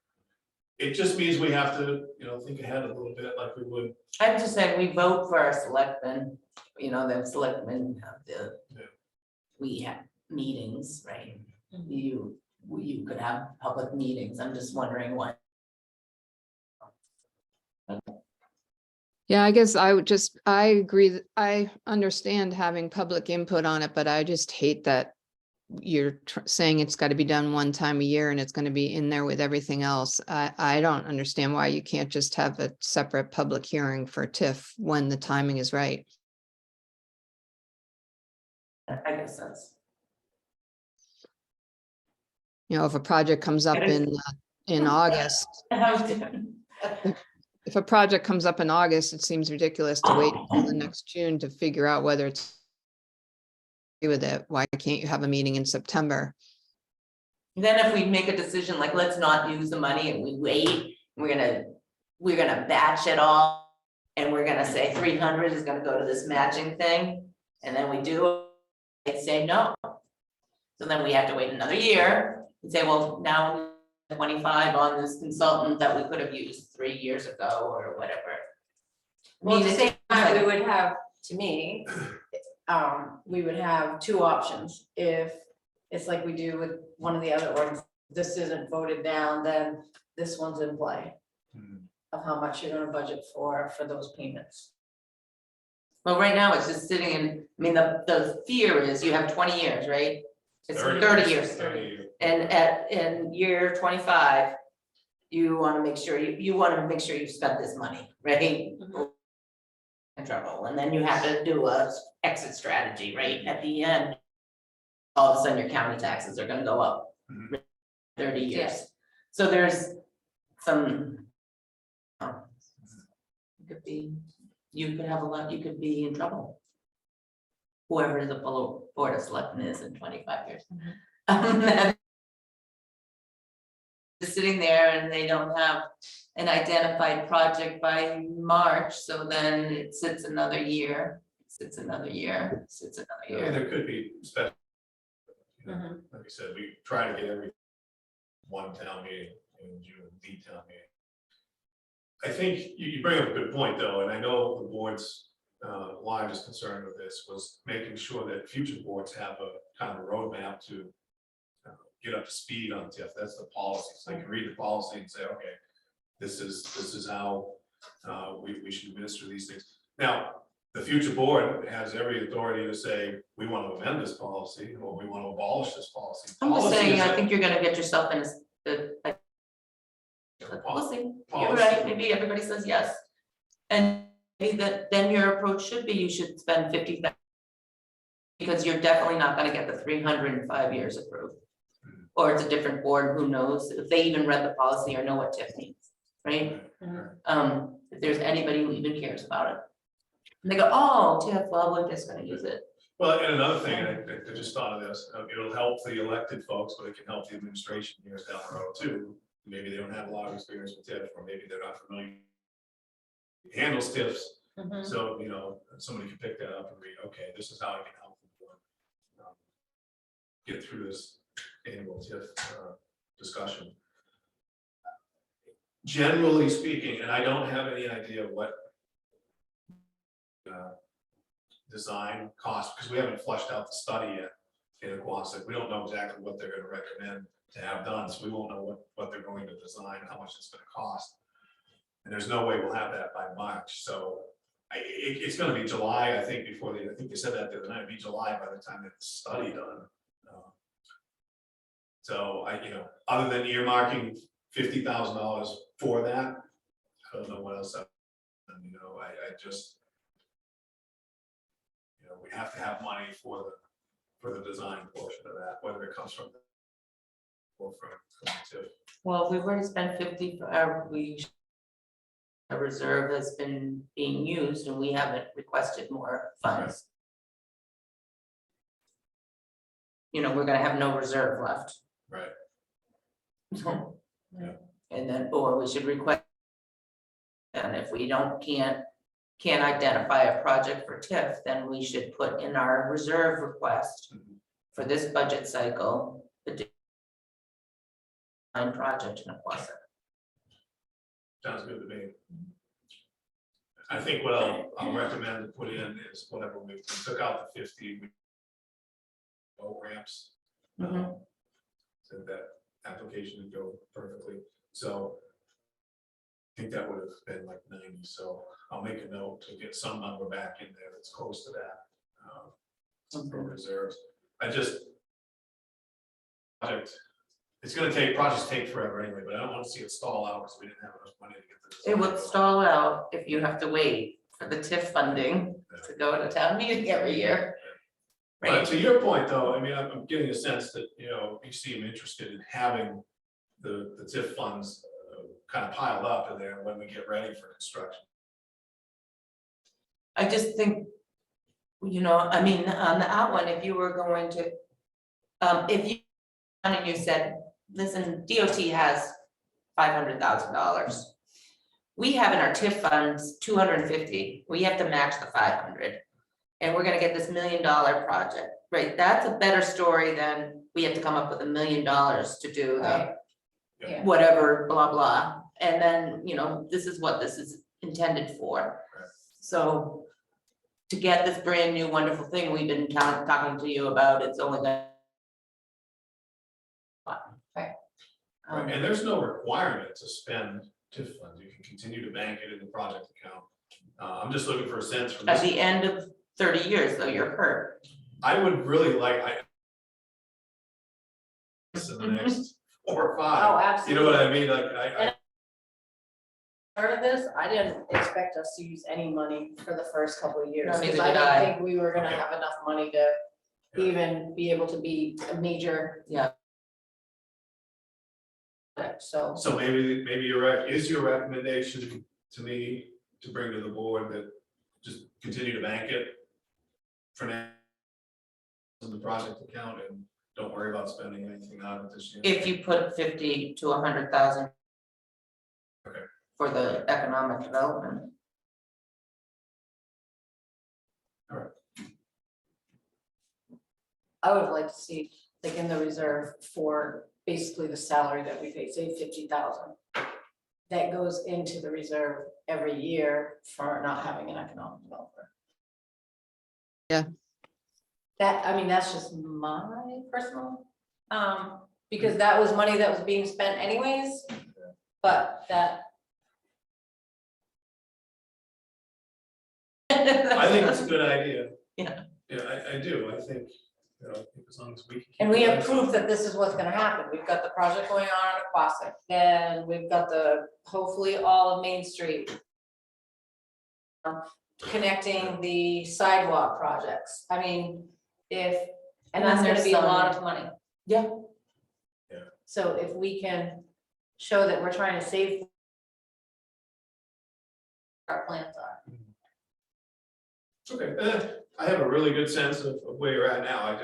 It just means we have to, think ahead a little bit like we would. I'm just saying, we vote for our selectmen, the selectmen have Yeah. we have meetings, right? You could have public meetings, I'm just wondering why. Yeah, I guess I agree that I understand having public input on it, but I just hate that you're saying it's got to be done one time a year and it's going to be in there with everything else. I don't understand why you can't just have a separate public hearing for TIF when the timing is right. I guess that's. You know, if a project comes up It is. in August, I was doing- if a project comes up in August, it seems ridiculous to wait until the next June to figure out whether it's with it. Why can't you have a meeting in September? Then if we make a decision, like, let's not use the money and we wait, we're gonna batch it all. And we're gonna say 300 is gonna go to this matching thing, and then we do, they say no. So then we have to wait another year and say, well, now 25 on this consultant that we could have used 3 years ago or whatever. Well, at the I mean, same it's time, we like- would have, to me, we would have two options. If it's like we do with one of the other ones, this isn't voted down, then this one's in play of how much you're gonna budget for those payments. Well, right now, it's just sitting in, I mean, the fear is you have 20 years, right? It's 30 years. 30 years. And in year 25, you wanna make sure, you wanna make sure you've spent this money, right? Mhm. In trouble, and then you have to do a exit strategy, right, at the end. All of a sudden, your county taxes are gonna go up Mhm. 30 years. Yes. So there's some. It could be, you could have a lot, you could be in trouble. Whoever the board of selectmen is in 25 years. Sitting there and they don't have an identified project by March, so then it sits another year, sits another year, sits another And year. there could be special. You know, Mhm. like I said, we try to get every one town meeting in June, the town meeting. I think you bring up a good point though, and I know the board's largest concern with this was making sure that future boards have a kind of a roadmap to get up to speed on TIF. That's the policy. So they can read the policy and say, okay, this is how we should administer these things. Now, the future board has every authority to say, we want to amend this policy, or we want to abolish this policy. I'm just Policy saying, is I a- think you're gonna get yourself in we'll see, you're Policy. right, maybe everybody says yes. And maybe then your approach should be, you should spend 50,000. Because you're definitely not gonna get the 305 years approved. Or it's a different board, who knows, if they even read the policy or know what TIF means, right? If there's anybody who even cares about it. And they go, oh, TIF, well, we're just gonna use it. Well, and another thing, and I just thought of this, it'll help the elected folks, but it can help the administration years down the road too. Maybe they don't have a lot of experience with TIF, or maybe they're not familiar. Handles TIFs, Mhm. so, you know, somebody can pick that up and read, okay, this is how I can help the board get through this annual TIF discussion. Generally speaking, and I don't have any idea what design cost, because we haven't fleshed out the study yet in Aquastic. We don't know exactly what they're gonna recommend to have done, so we won't know what they're going to design, how much it's gonna cost. And there's no way we'll have that by March, so it's gonna be July, I think, I think they said that the other night, it'd be July by the time they get the study done. So you know, other than earmarking $50,000 for that, I don't know what else, you know, I just, you know, we have to have money for the design portion of that, whether it comes from or from TIF. Well, we've already spent 50, our reserve has been being used and we haven't requested more funds. You know, we're gonna have no reserve left. Right. So, Yeah. and then, or we should request. And if we can't identify a project for TIF, then we should put in our reserve request for this budget cycle, the design project in Aquastic. Sounds good to me. I think what I'll recommend to put in is whatever we took out the 50. Boat ramps. So that application would go perfectly, so. I think that would have been like 90, so I'll make a note to get some number back in there that's close to that. For reserves, projects take forever anyway, but I don't want to see it stall out because we didn't have enough money to get the. It would stall out if you have to wait for the TIF funding to go to town meeting every year. But right? to your point, though, I mean, I'm getting a sense that, you know, you seem interested in having the TIF funds kind of piled up in there when we get ready for construction. I just think, you know, I mean, on the out one, if you were going to, if you, and you said, listen, DOT has $500,000. We have in our TIF funds 250, we have to match the 500. And we're gonna get this $1 million project, right? That's a better story than we have to come up with $1 million to do the Right. Yeah. whatever, blah, blah. And then, you know, this is what this is intended for. Right. So to get this brand new wonderful thing we've been talking to you about, it's only gonna. Right. And there's no requirement to spend TIF funds. You can continue to bank it in the project account. I'm just looking for a sense from At this. the end of 30 years, though, you're hurt. I would really like, in the next 4 or 5. Oh, absolutely. You know what I mean? Like, I Part of this, I didn't expect us to use any money for the first couple of years, No, neither because I did I. didn't think we were gonna Okay. have enough money to Yeah. even be able to be a major. Yeah. So, So maybe you're right. Is your recommendation to me to bring to the board that just continue to bank it for now in the project account and don't worry about spending anything out of it this year? If you put 50 to 100,000. Okay. For the economic development. I would like to see, like, in the reserve for basically the salary that we pay, say 50,000. That goes into the reserve every year for not having an economic developer. Yeah. That, I mean, that's just my personal, because that was money that was being spent anyways, but that. I think it's a good idea. Yeah. Yeah, I do. I think, you know, I think as long as we can. keep And we have it- proof that this is what's gonna happen. We've got the project going on at Aquasic, then we've got hopefully all of Main Street. Connecting the sidewalk projects. I mean, and And that's then gonna there's be a some- lot of money. Yeah. Yeah. So if we can show that we're trying to save. Our plans are. Okay, I have a really good sense of where you're at now.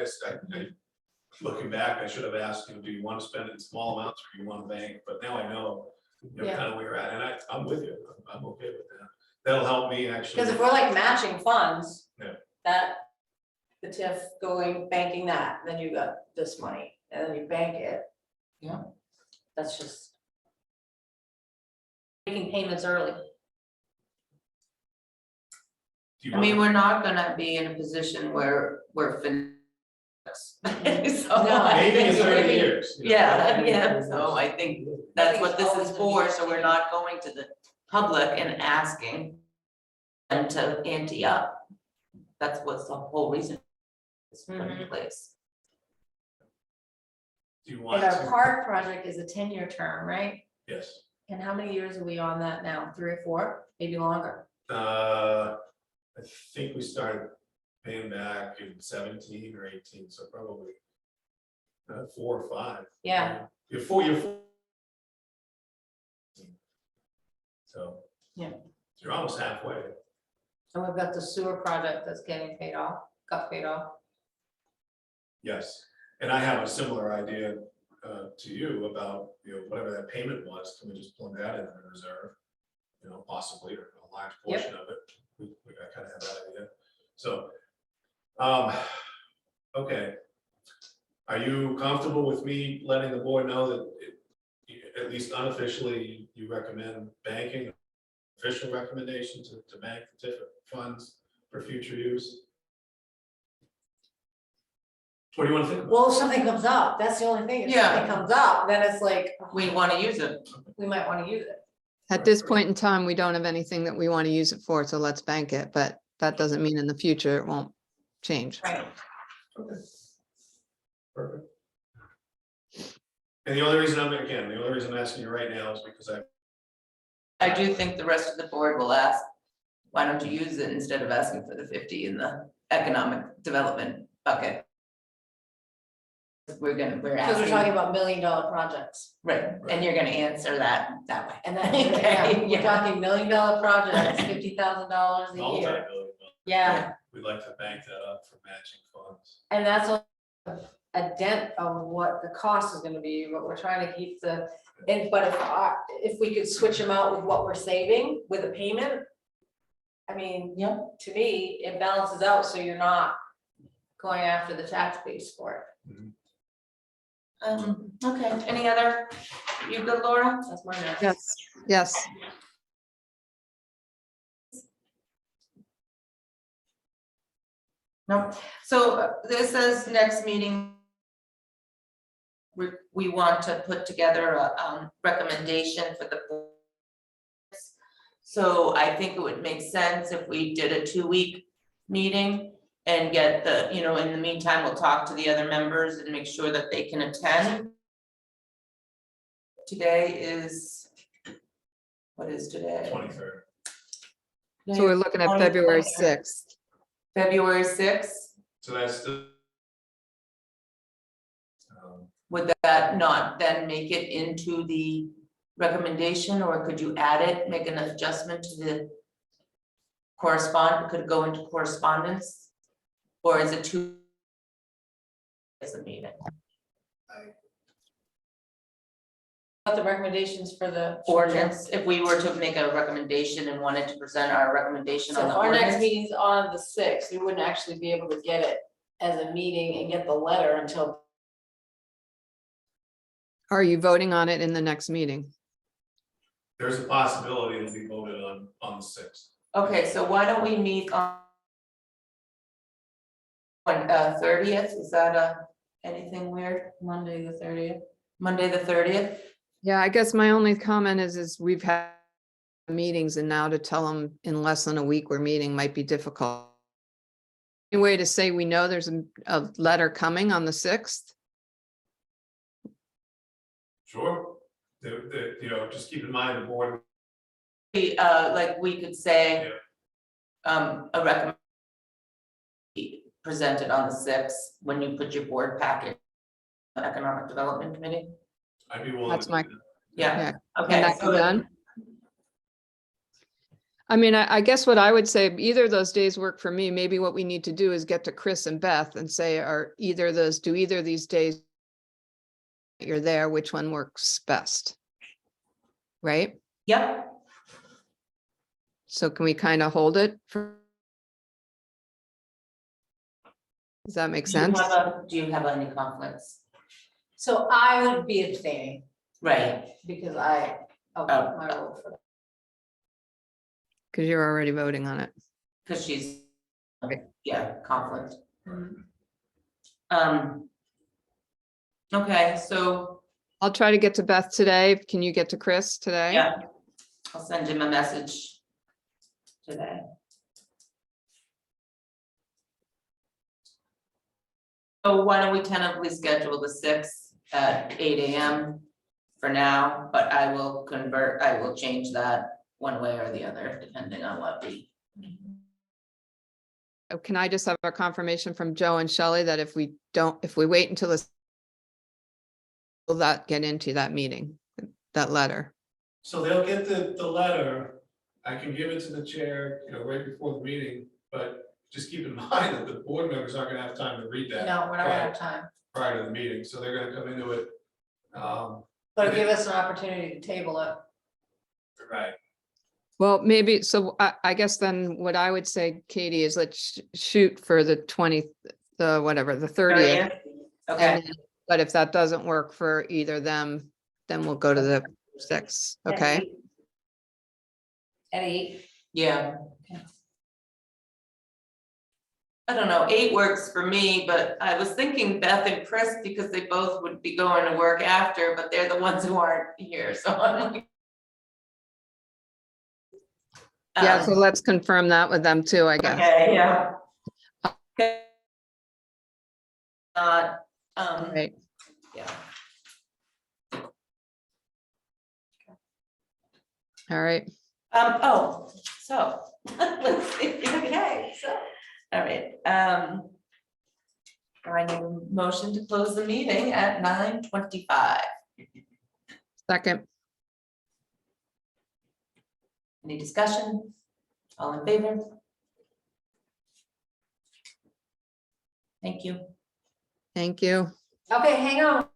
Looking back, I should have asked you, do you want to spend it in small amounts or do you want to bank? But now I know, Yeah. kind of where you're at, and I'm with you. I'm okay with that. That'll help me actually. Because if we're like matching funds. Yeah. That, the TIF going, banking that, then you got this money, and then you bank it. Yeah. That's just. Making payments early. Do you I mean, want- we're not gonna be in a position where we're fin. So No, I Maybe in think 30 maybe- years. you know. Yeah, so I think that's think what it's this always is gonna be for, so we're not going to the public and asking them to ante up. That's what's the whole reason it's put in Mhm. place. Do you want And our to? park project is a 10-year term, right? Yes. And how many years are we on that now? 3 or 4, maybe longer? I think we started paying back in 17 or 18, so probably 4 or 5. Yeah. You're 4. So. Yeah. You're almost halfway. And we've got the sewer project that's getting paid off, got paid off. Yes, and I have a similar idea to you about, you know, whatever that payment was, can we just plug that in the reserve? You know, possibly, or a large portion of it, I kind of have that idea, so. Okay. Are you comfortable with me letting the board know that at least unofficially, you recommend banking? Official recommendation to bank the TIF funds for future use? What do you want to think about? Well, if something comes up, that's the only thing. If Yeah. something comes up, then it's like, We wanna use it. we might want to use it. At this point in time, we don't have anything that we want to use it for, so let's bank it, but that doesn't mean in the future it won't change. Right. Okay. Perfect. And the only reason I'm asking you right now is because I do think the rest of the board will ask, why don't you use it instead of asking for the 50 in the economic development bucket. We're Because we're asking, talking about $1 million projects. right, and you're gonna answer that way. And then, Okay, yeah, we're yeah. talking $1 million projects, $50,000 a year. Multi-billion. Yeah, We'd like to bank that up for matching funds. and that's a dent of what the cost is gonna be, but we're trying to keep the, and, but if we could switch them out with what we're saving with a payment. I mean, Yeah. to me, it balances out, so you're not going after the tax base for it. Okay, any other, you good, Laura? That's my next. Yes, yes. No, so this is next meeting. We want to put together a recommendation for the board. So I think it would make sense if we did a 2-week meeting and get the, you know, in the meantime, we'll talk to the other members and make sure that they can attend. Today is, what is today? 23rd. So we're looking at February 6th. February 6th, So that's the. would that not then make it into the recommendation, or could you add it, make an adjustment to the could it go into correspondence? Or is it too? As a meeting? About the recommendations for the. Ordinance, if we were to make a recommendation and wanted to present our recommendation So on if the our next ordinance. meeting's on the 6th, we wouldn't actually be able to get it as a meeting and get the letter until. Are you voting on it in the next meeting? There's a possibility it'll be voted on the 6th. Okay, so why don't we meet on 30th, is that anything weird? Monday, the 30th. Monday, the 30th? Yeah, I guess my only comment is we've had meetings and now to tell them in less than a week we're meeting might be difficult. Any way to say we know there's a letter coming on the 6th? Sure. You know, just keep in mind the board. Like we could say. A recommendation presented on the 6th when you put your board packet. Economic Development Committee, I'd be willing. That's to my- do that. yeah, Can okay, that be so done? I mean, I guess what I would say, either of those days work for me. Maybe what we need to do is get to Chris and Beth and say, do either of these days you're there, which one works best? Right? yep, So can we kind of hold it for? Does that make sense? do you have any conflicts? So I would be abstaining Right, because my role for. Because you're already voting on it. because she's, Okay. yeah, conflict. Okay, so, I'll try to get to Beth today. Can you get to Chris today? yeah, I'll send him a message today. So why don't we tentatively schedule the 6th at 8 AM for now, but I will change that one way or the other, depending on what we. Can I just have a confirmation from Joe and Shelley that if we wait until this, will that get into that meeting, that letter? So they'll get the letter. I can give it to the chair, you know, right before the meeting, but just keep in mind that the board members aren't gonna have time to read that. No, we're not gonna have time, Prior to the meeting, so they're gonna come into it. but give us an opportunity to table it. Right. Well, maybe, so I guess then what I would say, Katie, is let's shoot for the 30th. Okay, But if that doesn't work for either them, then we'll go to the 6th, okay? At 8. yeah. I don't know, 8 works for me, but I was thinking Beth and Chris, because they both would be going to work after, but they're the ones who aren't here, so I'm like. Yeah, so let's confirm that with them too, I guess. Okay, yeah. Okay. Not, Right. yeah, All right. oh, so, let's see, okay, so, all right, I need a motion to close the meeting at 9:25. Second, Any discussion? All in favor? Thank you. thank you. Okay, hang on.